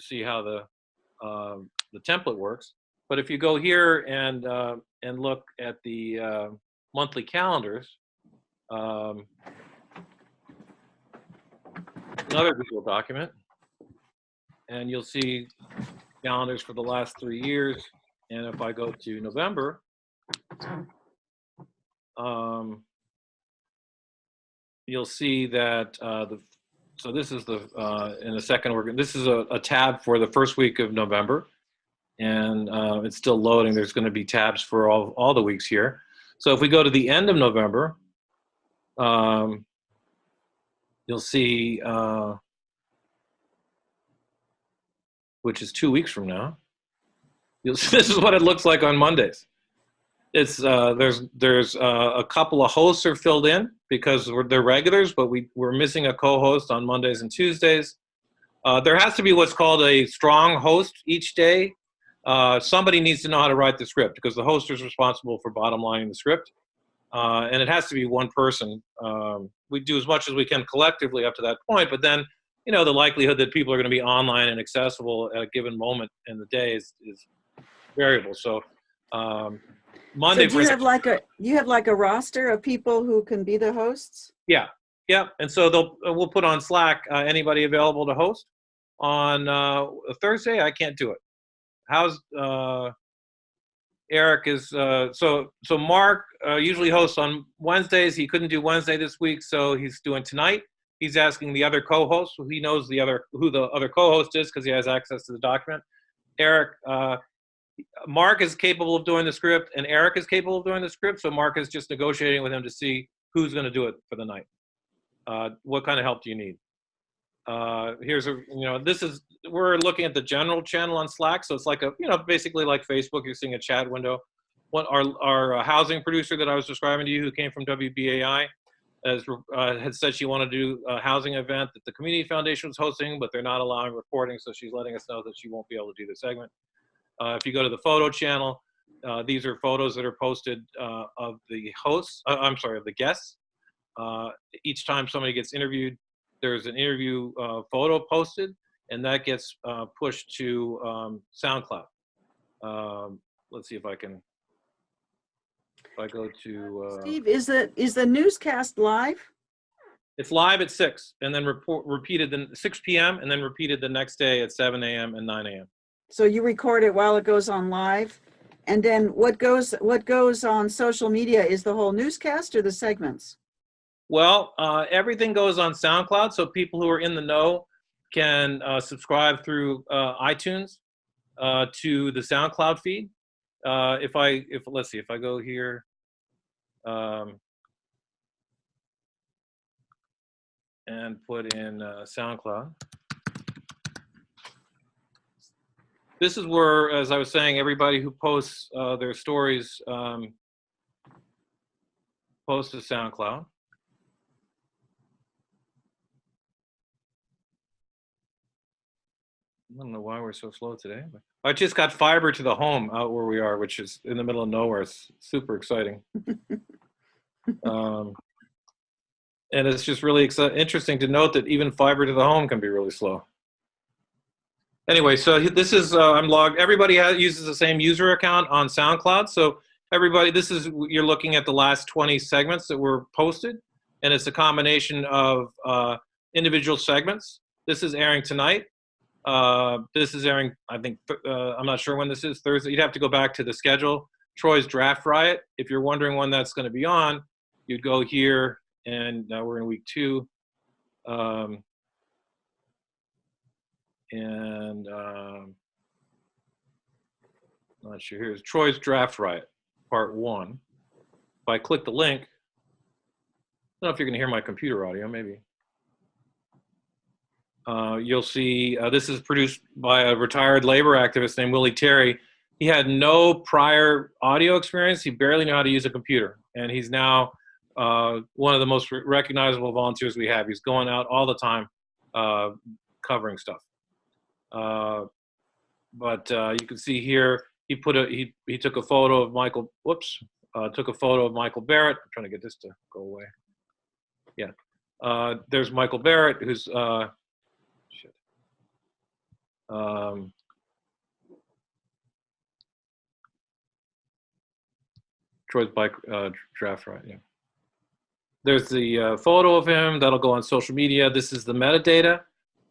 see how the template works. But if you go here and look at the monthly calendars, another Google document, and you'll see calendars for the last 3 years. And if I go to November, you'll see that so this is in a second, this is a tab for the first week of November, and it's still loading. There's going to be tabs for all the weeks here. So if we go to the end of November, you'll see, which is 2 weeks from now. This is what it looks like on Mondays. It's there's a couple of hosts are filled in because they're regulars, but we're missing a co-host on Mondays and Tuesdays. There has to be what's called a strong host each day. Somebody needs to know how to write the script because the host is responsible for bottom lining the script, and it has to be one person. We do as much as we can collectively up to that point, but then the likelihood that people are going to be online and accessible at a given moment in the day is variable. So Monday. So do you have like a roster of people who can be the hosts? Yeah. And so we'll put on Slack anybody available to host. On Thursday, I can't do it. How's Eric is so Mark usually hosts on Wednesdays. He couldn't do Wednesday this week, so he's doing tonight. He's asking the other co-host. He knows who the other co-host is because he has access to the document. Eric. Mark is capable of doing the script, and Eric is capable of doing the script. So Mark is just negotiating with him to see who's going to do it for the night. What kind of help do you need? We're looking at the general channel on Slack. So it's like basically like Facebook. You're seeing a chat window. Our housing producer that I was describing to you, who came from WBAI, had said she wanted to do a housing event that the Community Foundation was hosting, but they're not allowing recording. So she's letting us know that she won't be able to do the segment. If you go to the photo channel, these are photos that are posted of the hosts, of the guests. Each time somebody gets interviewed, there's an interview photo posted, and that gets pushed to SoundCloud. Let's see if I can, if I go to... Steve, is the newscast live? It's live at 6, and then repeated 6 p.m., and then repeated the next day at 7 a.m. and 9 a.m. So you record it while it goes on live, and then what goes on social media is the whole newscast or the segments? Well, everything goes on SoundCloud, so people who are in the know can subscribe through iTunes to the SoundCloud feed. Let's see, if I go here, and put in SoundCloud. This is where, as I was saying, everybody who posts their stories post to SoundCloud. I don't know why we're so slow today. But I just got fiber to the home out where we are, which is in the middle of nowhere. It's super exciting. And it's just really interesting to note that even fiber to the home can be really slow. Anyway, so this is, I'm logged. Everybody uses the same user account on SoundCloud. So everybody, you're looking at the last 20 segments that were posted. And it's a combination of individual segments This is airing tonight. This is airing, I think, I'm not sure when this is, Thursday. You'd have to go back to the schedule. Troy's Draft Riot. If you're wondering when that's going to be on, you'd go here, and we're in week 2. Not sure. Here's Troy's Draft Riot, part 1. If I click the link, I don't know if you're going to hear my computer audio, maybe. You'll see this is produced by a retired labor activist named Willie Terry. He had no prior audio experience. He barely knew how to use a computer. And he's now one of the most recognizable volunteers we have. He's going out all the time covering stuff. But you can see here, he took a photo of Michael, took a photo of Michael Barrett. I'm trying to get this to go away. Yeah. There's Michael Barrett, who's, Troy's bike draft, right? Yeah. There's the photo of him that'll go on social media. This is the metadata,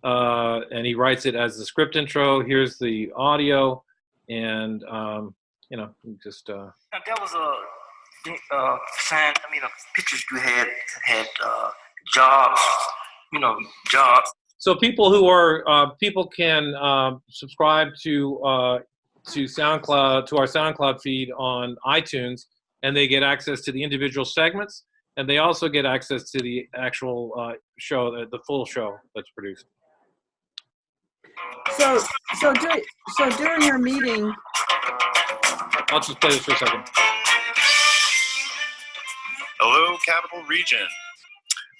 and he writes it as the script intro. Here's the audio, and you know, just. Now, that was a sign. I mean, pictures you had jobs. You know, jobs. So people who are people can subscribe to SoundCloud, to our SoundCloud feed on iTunes, and they get access to the individual segments, and they also get access to the actual show, the full show that's produced. So during your meeting, I'll just play this for a second. Hello, Capital Region.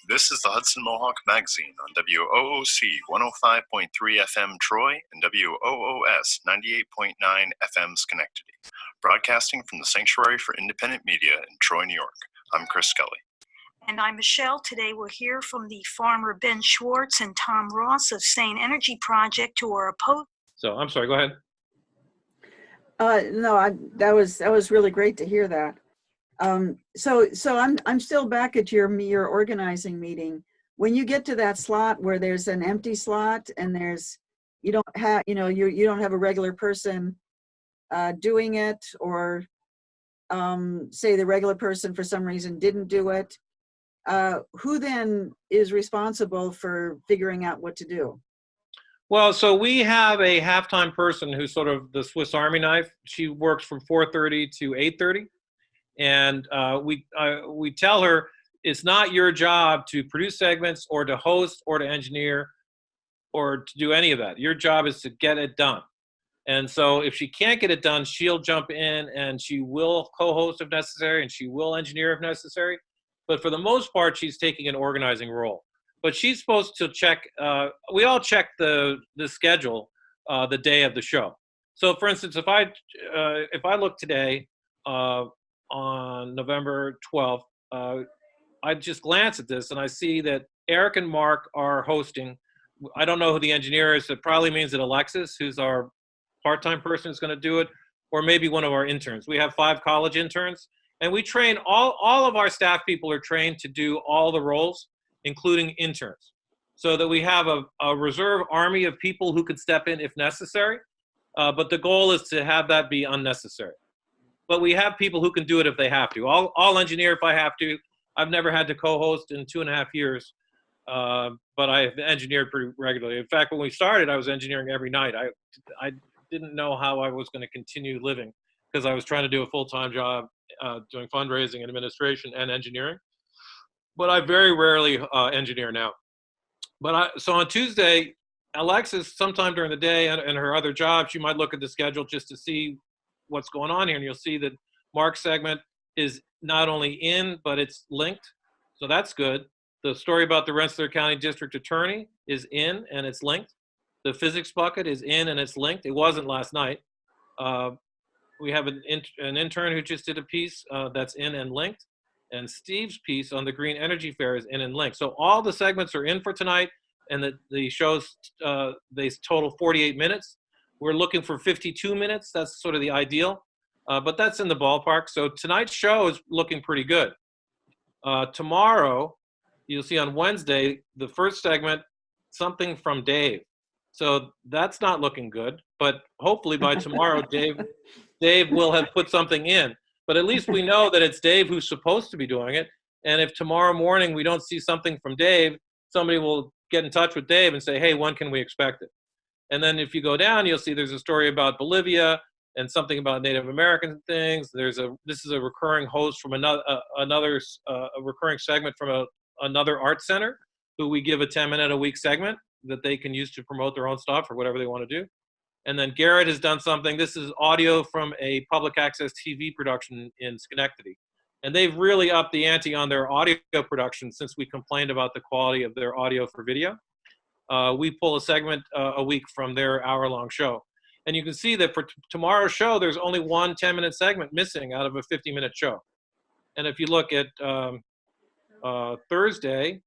This is the Hudson Mohawk Magazine on WOOC 105.3 FM Troy and WOOS 98.9 FM Schenectady, broadcasting from the Sanctuary for Independent Media in Troy, New York. I'm Chris Scully. And I'm Michelle. Today we'll hear from the farmer Ben Schwartz and Tom Ross of Sane Energy Project, who are opposed. So I'm sorry, go ahead. No, that was really great to hear that. So I'm still back at your organizing meeting. When you get to that slot where there's an empty slot and you don't have a regular person doing it, or say the regular person for some reason didn't do it, who then is responsible for figuring out what to do? Well, so we have a halftime person who's sort of the Swiss Army knife. She works from 4:30 to 8:30. And we tell her it's not your job to produce segments or to host or to engineer or to do any of that. Your job is to get it done. And so if she can't get it done, she'll jump in and she will co-host if necessary, and she will engineer if necessary. But for the most part, she's taking an organizing role. But she's supposed to check, we all check the schedule the day of the show. So for instance, if I look today, on November 12th, I just glance at this and I see that Eric and Mark are hosting. I don't know who the engineer is. It probably means that Alexis, who's our part-time person, is going to do it, or maybe one of our interns. We have 5 college interns, and we train all of our staff people are trained to do all the roles, including interns, so that we have a reserve army of people who could step in if necessary. But the goal is to have that be unnecessary. But we have people who can do it if they have to. I'll engineer if I have to. I've never had to co-host in 2.5 years, but I've engineered pretty regularly. In fact, when we started, I was engineering every night. I didn't know how I was going to continue living, because I was trying to do a full-time job doing fundraising and administration and engineering. But I very rarely engineer now. So on Tuesday, Alexis, sometime during the day and her other job, she might look at the schedule just to see what's going on here, and you'll see that Mark's segment is not only in, but it's linked, so that's good. The story about the Rensselaer County District Attorney is in and it's linked. The physics bucket is in and it's linked. It wasn't last night. We have an intern who just did a piece that's in and linked, and Steve's piece on the Green Energy Fair is in and linked. So all the segments are in for tonight, and the shows, they total 48 minutes. We're looking for 52 minutes. That's sort of the ideal, but that's in the ballpark. So tonight's show is looking pretty good. Tomorrow, you'll see on Wednesday, the first segment something from Dave. So that's not looking good, but hopefully by tomorrow, Dave will have put something in. But at least we know that it's Dave who's supposed to be doing it. And if tomorrow morning we don't see something from Dave, somebody will get in touch with Dave and say, hey, when can we expect it? And then if you go down, you'll see there's a story about Bolivia and something about Native American things. This is a recurring host from another recurring segment from another art center who we give a 10-minute a week segment that they can use to promote their own stuff or whatever they want to do. And then Garrett has done something. This is audio from a public access TV production in Schenectady. And they've really upped the ante on their audio production since we complained about the quality of their audio for video. We pull a segment a week from their hour-long show. And you can see that for tomorrow's show, there's only one 10-minute segment missing out of a 50-minute show. And if you look at Thursday,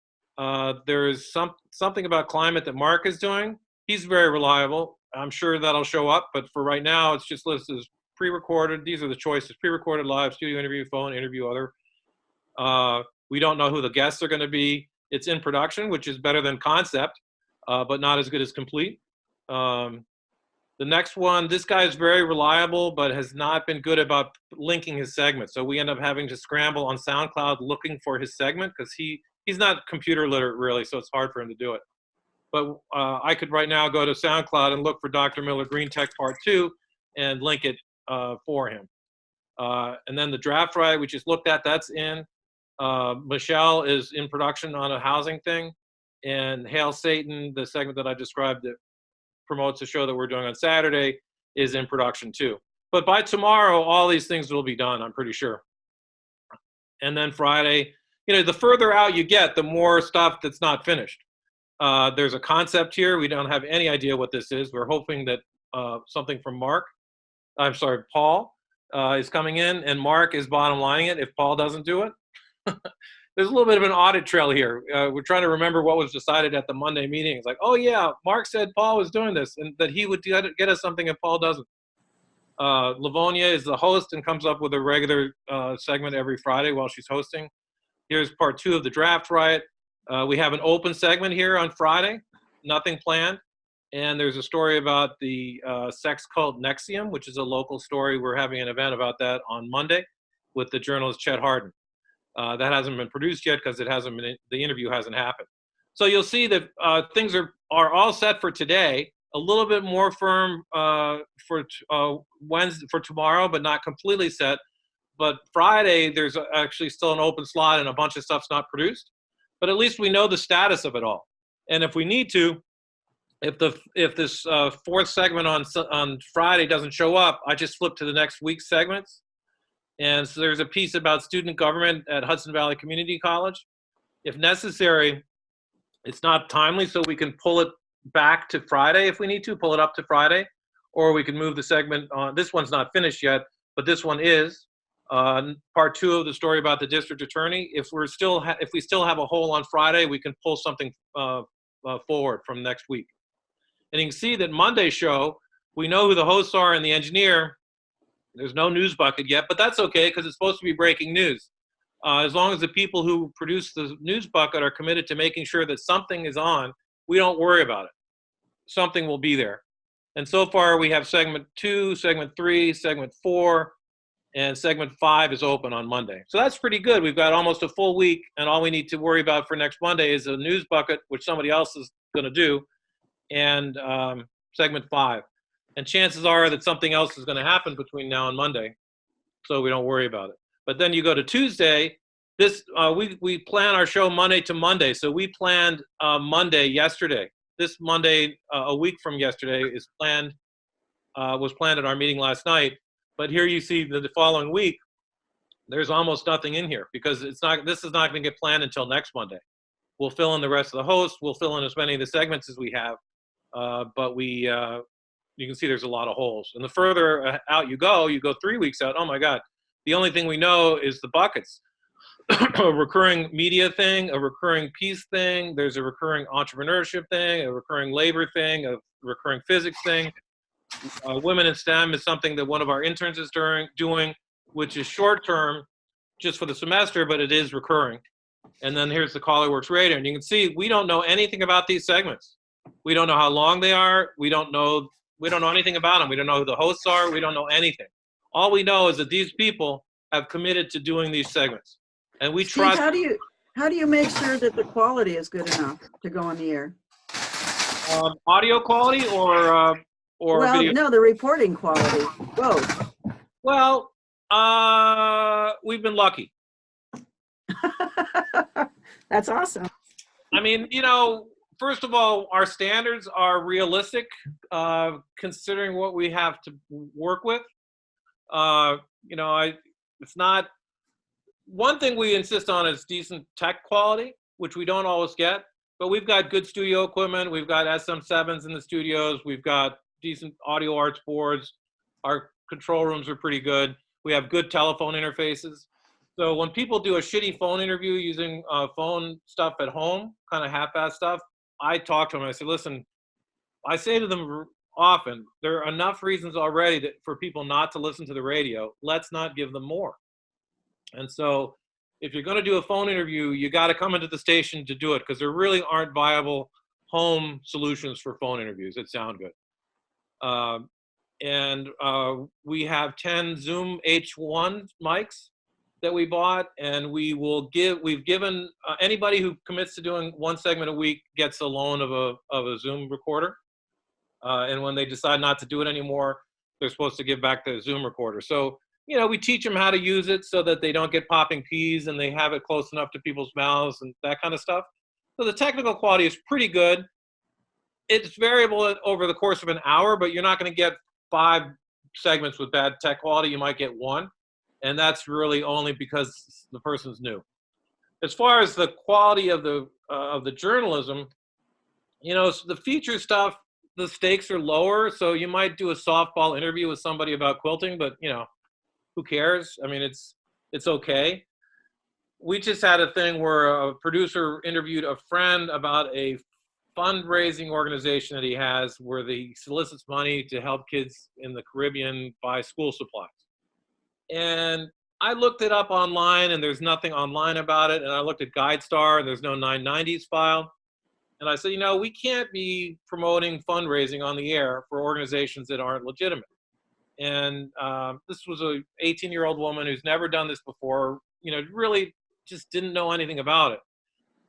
there's something about climate that Mark is doing. He's very reliable. I'm sure that'll show up, but for right now, it's just listed as pre-recorded. These are the choices: pre-recorded, live, studio interview, phone interview, other. We don't know who the guests are going to be. It's in production, which is better than concept, but not as good as complete. The next one, this guy is very reliable, but has not been good about linking his segment. So we end up having to scramble on SoundCloud looking for his segment because he's not computer literate really, so it's hard for him to do it. But I could right now go to SoundCloud and look for Dr. Miller Green Tech Part 2 and link it for him. And then the draft right, we just looked at, that's in. Michelle is in production on a housing thing. And Hail Satan, the segment that I described that promotes the show that we're doing on Saturday, is in production too. But by tomorrow, all these things will be done, I'm pretty sure. And then Friday, the further out you get, the more stuff that's not finished. There's a concept here. We don't have any idea what this is. We're hoping that something from Paul is coming in, and Mark is bottom lining it if Paul doesn't do it. There's a little bit of an audit trail here. We're trying to remember what was decided at the Monday meeting. It's like, oh yeah, Mark said Paul was doing this and that he would get us something if Paul doesn't. Livonia is the host and comes up with a regular segment every Friday while she's hosting. Here's part 2 of the draft riot. We have an open segment here on Friday, nothing planned. And there's a story about the sex cult Nexium, which is a local story. We're having an event about that on Monday with the journalist Chet Harden. That hasn't been produced yet because the interview hasn't happened. So you'll see that things are all set for today. A little bit more firm for tomorrow, but not completely set. But Friday, there's actually still an open slot and a bunch of stuff's not produced. But at least we know the status of it all. And if we need to, if this fourth segment on Friday doesn't show up, I just flip to the next week's segments. And so there's a piece about student government at Hudson Valley Community College. If necessary, it's not timely, so we can pull it back to Friday if we need to, pull it up to Friday, or we can move the segment on. This one's not finished yet, but this one is. Part 2 of the story about the district attorney. If we still have a hole on Friday, we can pull something forward from next week. And you can see that Monday's show, we know who the hosts are and the engineer. There's no news bucket yet, but that's okay because it's supposed to be breaking news. As long as the people who produce the news bucket are committed to making sure that something is on, we don't worry about it. Something will be there. And so far we have segment 2, segment 3, segment 4, and segment 5 is open on Monday. So that's pretty good. We've got almost a full week, and all we need to worry about for next Monday is a news bucket, which somebody else is going to do, and segment 5. And chances are that something else is going to happen between now and Monday, so we don't worry about it. But then you go to Tuesday. We plan our show Monday to Monday, so we planned Monday yesterday. This Monday, a week from yesterday, was planned at our meeting last night. But here you see the following week, there's almost nothing in here because this is not going to get planned until next Monday. We'll fill in the rest of the hosts. We'll fill in as many of the segments as we have, but you can see there's a lot of holes. And the further out you go 3 weeks out, oh my God, the only thing we know is the buckets. A recurring media thing, a recurring peace thing, there's a recurring entrepreneurship thing, a recurring labor thing, a recurring physics thing. Women in STEM is something that one of our interns is doing, which is short term, just for the semester, but it is recurring. And then here's the Caller Works Radio. And you can see we don't know anything about these segments. We don't know how long they are. We don't know anything about them. We don't know who the hosts are. We don't know anything. All we know is that these people have committed to doing these segments. And we Steve, trust. how do you make sure that the quality is good enough to go on the air? Audio quality or Well, video? no, the reporting quality, both. Well, we've been lucky. That's awesome. I mean, first of all, our standards are realistic, considering what we have to work with. It's not, one thing we insist on is decent tech quality, which we don't always get, but we've got good studio equipment. We've got SM7s in the studios. We've got decent audio arts boards. Our control rooms are pretty good. We have good telephone interfaces. So when people do a shitty phone interview using phone stuff at home, kind of half-ass stuff, I talk to them. I say, listen, I say to them often, there are enough reasons already for people not to listen to the radio. Let's not give them more. And so if you're going to do a phone interview, you got to come into the station to do it, because there really aren't viable home solutions for phone interviews that sound good. We have 10 Zoom H1 mics that we bought, and we've given anybody who commits to doing one segment a week gets a loan of a Zoom recorder. And when they decide not to do it anymore, they're supposed to give back the Zoom recorder. So, we teach them how to use it so that they don't get popping peas and they have it close enough to people's mouths and that kind of stuff. So the technical quality is pretty good. It's variable over the course of an hour, but you're not going to get 5 segments with bad tech quality. You might get 1. And that's really only because the person's new. As far as the quality of the journalism, the feature stuff, the stakes are lower. So you might do a softball interview with somebody about quilting, but who cares? I mean, it's okay. We just had a thing where a producer interviewed a friend about a fundraising organization that he has where he solicits money to help kids in the Caribbean buy school supplies. And I looked it up online, and there's nothing online about it. And I looked at GuideStar, and there's no 990s file. And I said, we can't be promoting fundraising on the air for organizations that aren't legitimate. And this was a 18-year-old woman who's never done this before, really just didn't know anything about it.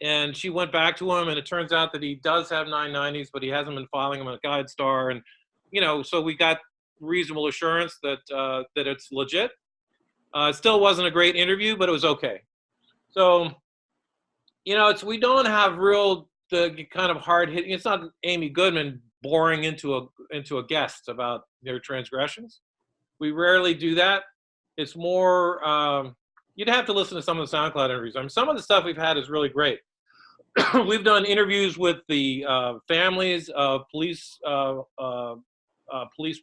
And she went back to him, and it turns out that he does have 990s, but he hasn't been filing them on GuideStar. And, so we got reasonable assurance that it's legit. It still wasn't a great interview, but it was okay. So, we don't have the kind of hard hitting. It's not Amy Goodman boring into a guest about their transgressions. We rarely do that. It's more, you'd have to listen to some of the SoundCloud interviews. I mean, some of the stuff we've had is really great. We've done interviews with the families of police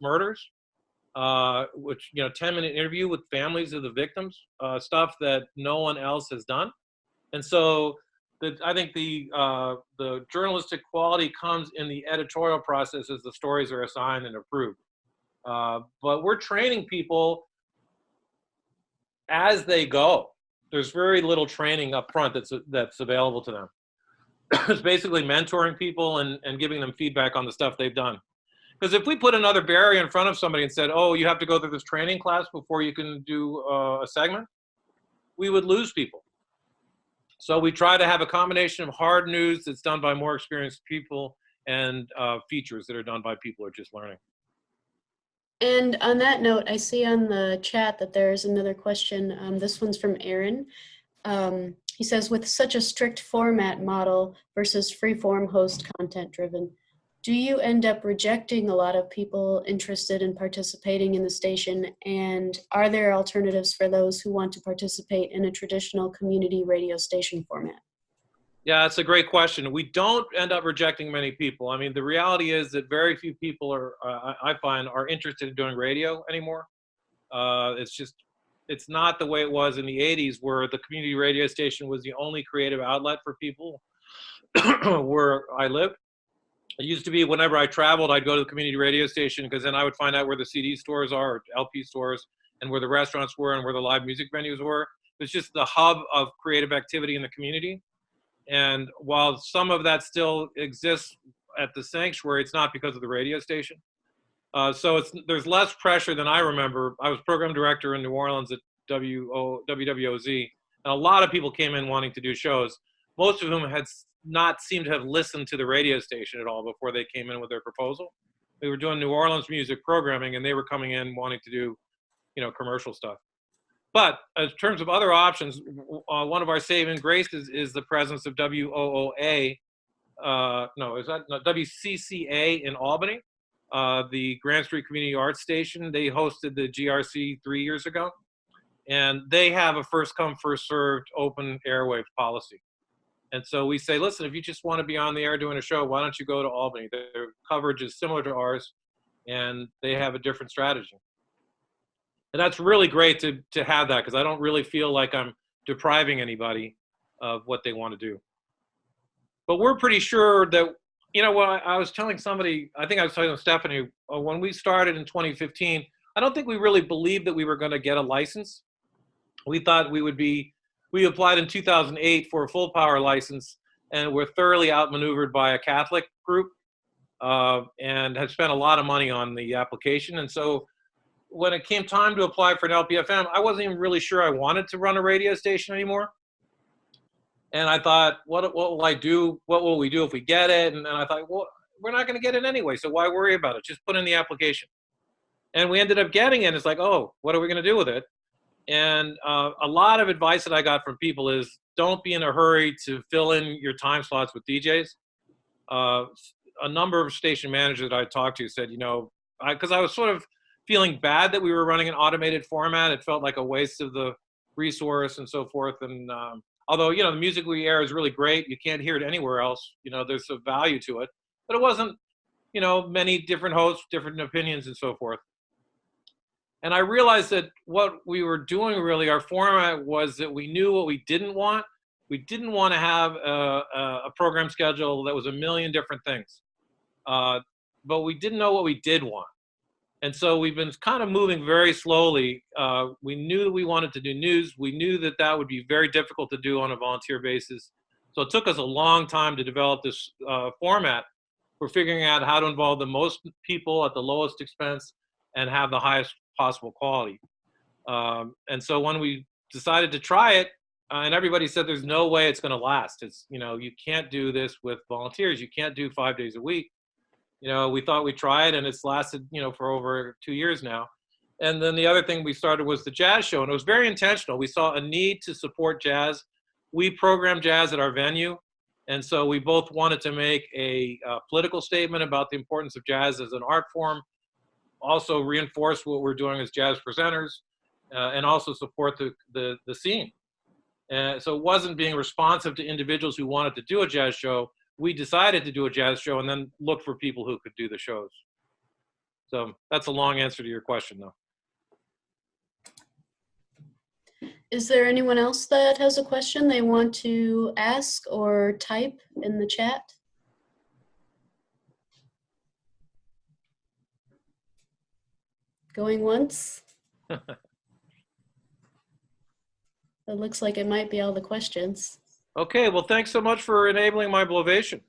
murders, which, 10-minute interview with families of the victims, stuff that no one else has done. And so I think the journalistic quality comes in the editorial process as the stories are assigned and approved. But we're training people as they go. There's very little training up front that's available to them. It's basically mentoring people and giving them feedback on the stuff they've done. Because if we put another barrier in front of somebody and said, oh, you have to go through this training class before you can do a segment, we would lose people. So we try to have a combination of hard news that's done by more experienced people and features that are done by people who are just learning. And on that note, I see on the chat that there's another question. This one's from Aaron. He says, with such a strict format model versus free-form host content driven, do you end up rejecting a lot of people interested in participating in the station? And are there alternatives for those who want to participate in a traditional community radio station format? Yeah, that's a great question. We don't end up rejecting many people. I mean, the reality is that very few people I find, are interested in doing radio anymore. It's not the way it was in the 80s, where the community radio station was the only creative outlet for people where I lived. It used to be whenever I traveled, I'd go to the community radio station, because then I would find out where the CD stores are, or LP stores, and where the restaurants were, and where the live music venues were. It's just the hub of creative activity in the community. And while some of that still exists at the sanctuary, it's not because of the radio station. So there's less pressure than I remember. I was program director in New Orleans at WWOZ, and a lot of people came in wanting to do shows, most of whom had not seemed to have listened to the radio station at all before they came in with their proposal. We were doing New Orleans music programming, and they were coming in wanting to do, commercial stuff. But in terms of other options, one of our saving graces is the presence of WOOA, WCCA in Albany, the Grand Street Community Arts Station. They hosted the GRC 3 years ago, and they have a first come, first served open airwave policy. And so we say, listen, if you just want to be on the air doing a show, why don't you go to Albany? Their coverage is similar to ours, and they have a different strategy. And that's really great to have that, because I don't really feel like I'm depriving anybody of what they want to do. But we're pretty sure that, I was telling somebody, I think I was telling Stephanie, when we started in 2015, I don't think we really believed that we were going to get a license. We thought we applied in 2008 for a full power license, and we're thoroughly outmaneuvered by a Catholic group and had spent a lot of money on the application. And so when it came time to apply for an LPFM, I wasn't even really sure I wanted to run a radio station anymore. And I thought, what will I do? What will we do if we get it? And I thought, well, we're not going to get it anyway, so why worry about it? Just put in the application. And we ended up getting it. It's like, oh, what are we going to do with it? And a lot of advice that I got from people is, don't be in a hurry to fill in your time slots with DJs. A number of station managers that I talked to said, because I was sort of feeling bad that we were running an automated format. It felt like a waste of the resource and so forth. And although, the music we air is really great, you can't hear it anywhere else. There's a value to it. But it wasn't, many different hosts, different opinions and so forth. And I realized that what we were doing really, our format was that we knew what we didn't want. We didn't want to have a program schedule that was a million different things. But we didn't know what we did want. And so we've been kind of moving very slowly. We knew we wanted to do news. We knew that that would be very difficult to do on a volunteer basis. So it took us a long time to develop this format for figuring out how to involve the most people at the lowest expense and have the highest possible quality. And so when we decided to try it, and everybody said there's no way it's going to last. It's, you can't do this with volunteers. You can't do 5 days a week. We thought we'd try it, and it's lasted, for over 2 years now. And then the other thing we started was the jazz show, and it was very intentional. We saw a need to support jazz. We program jazz at our venue, and so we both wanted to make a political statement about the importance of jazz as an art form, also reinforce what we're doing as jazz presenters, and also support the scene. So it wasn't being responsive to individuals who wanted to do a jazz show. We decided to do a jazz show and then look for people who could do the shows. So that's a long answer to your question, though. Is there anyone else that has a question they want to ask or type in the chat? Going once? It looks like it might be all the questions. Okay, well, thanks so much for enabling my Blovation.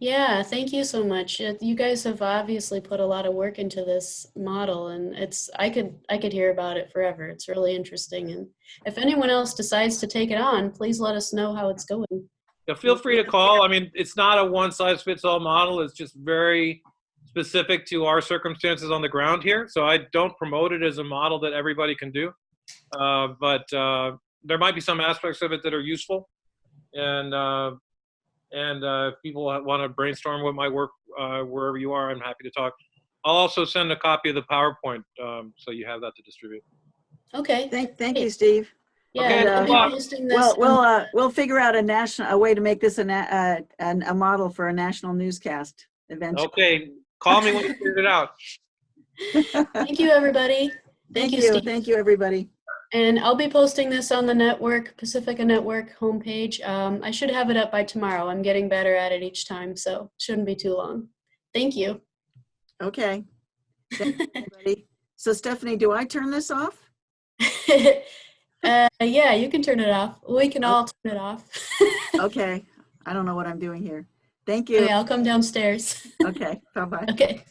Yeah, thank you so much. You guys have obviously put a lot of work into this model, and I could hear about it forever. It's really interesting. And if anyone else decides to take it on, please let us know how it's going. Yeah, feel free to call. I mean, it's not a one-size-fits-all model. It's just very specific to our circumstances on the ground here. So I don't promote it as a model that everybody can do. But there might be some aspects of it that are useful. And if people want to brainstorm what might work wherever you are, I'm happy to talk. I'll also send a copy of the PowerPoint so you have that to distribute. Okay. Thank you, Steve. Yeah, Okay, I'll be posting this. We'll figure out a way to make this a model for a national newscast eventually. Okay, call me when you figure it out. Thank you, everybody. Thank you, Steve. thank you, everybody. And I'll be posting this on the network, Pacifica Network homepage. I should have it up by tomorrow. I'm getting better at it each time, so shouldn't be too long. Thank you. Okay. Thank you, everybody. So Stephanie, do I turn this off? Yeah, you can turn it off. We can all turn it off. Okay. I don't know what I'm doing here. Thank you. Okay, I'll come downstairs. Okay. Bye-bye. Okay.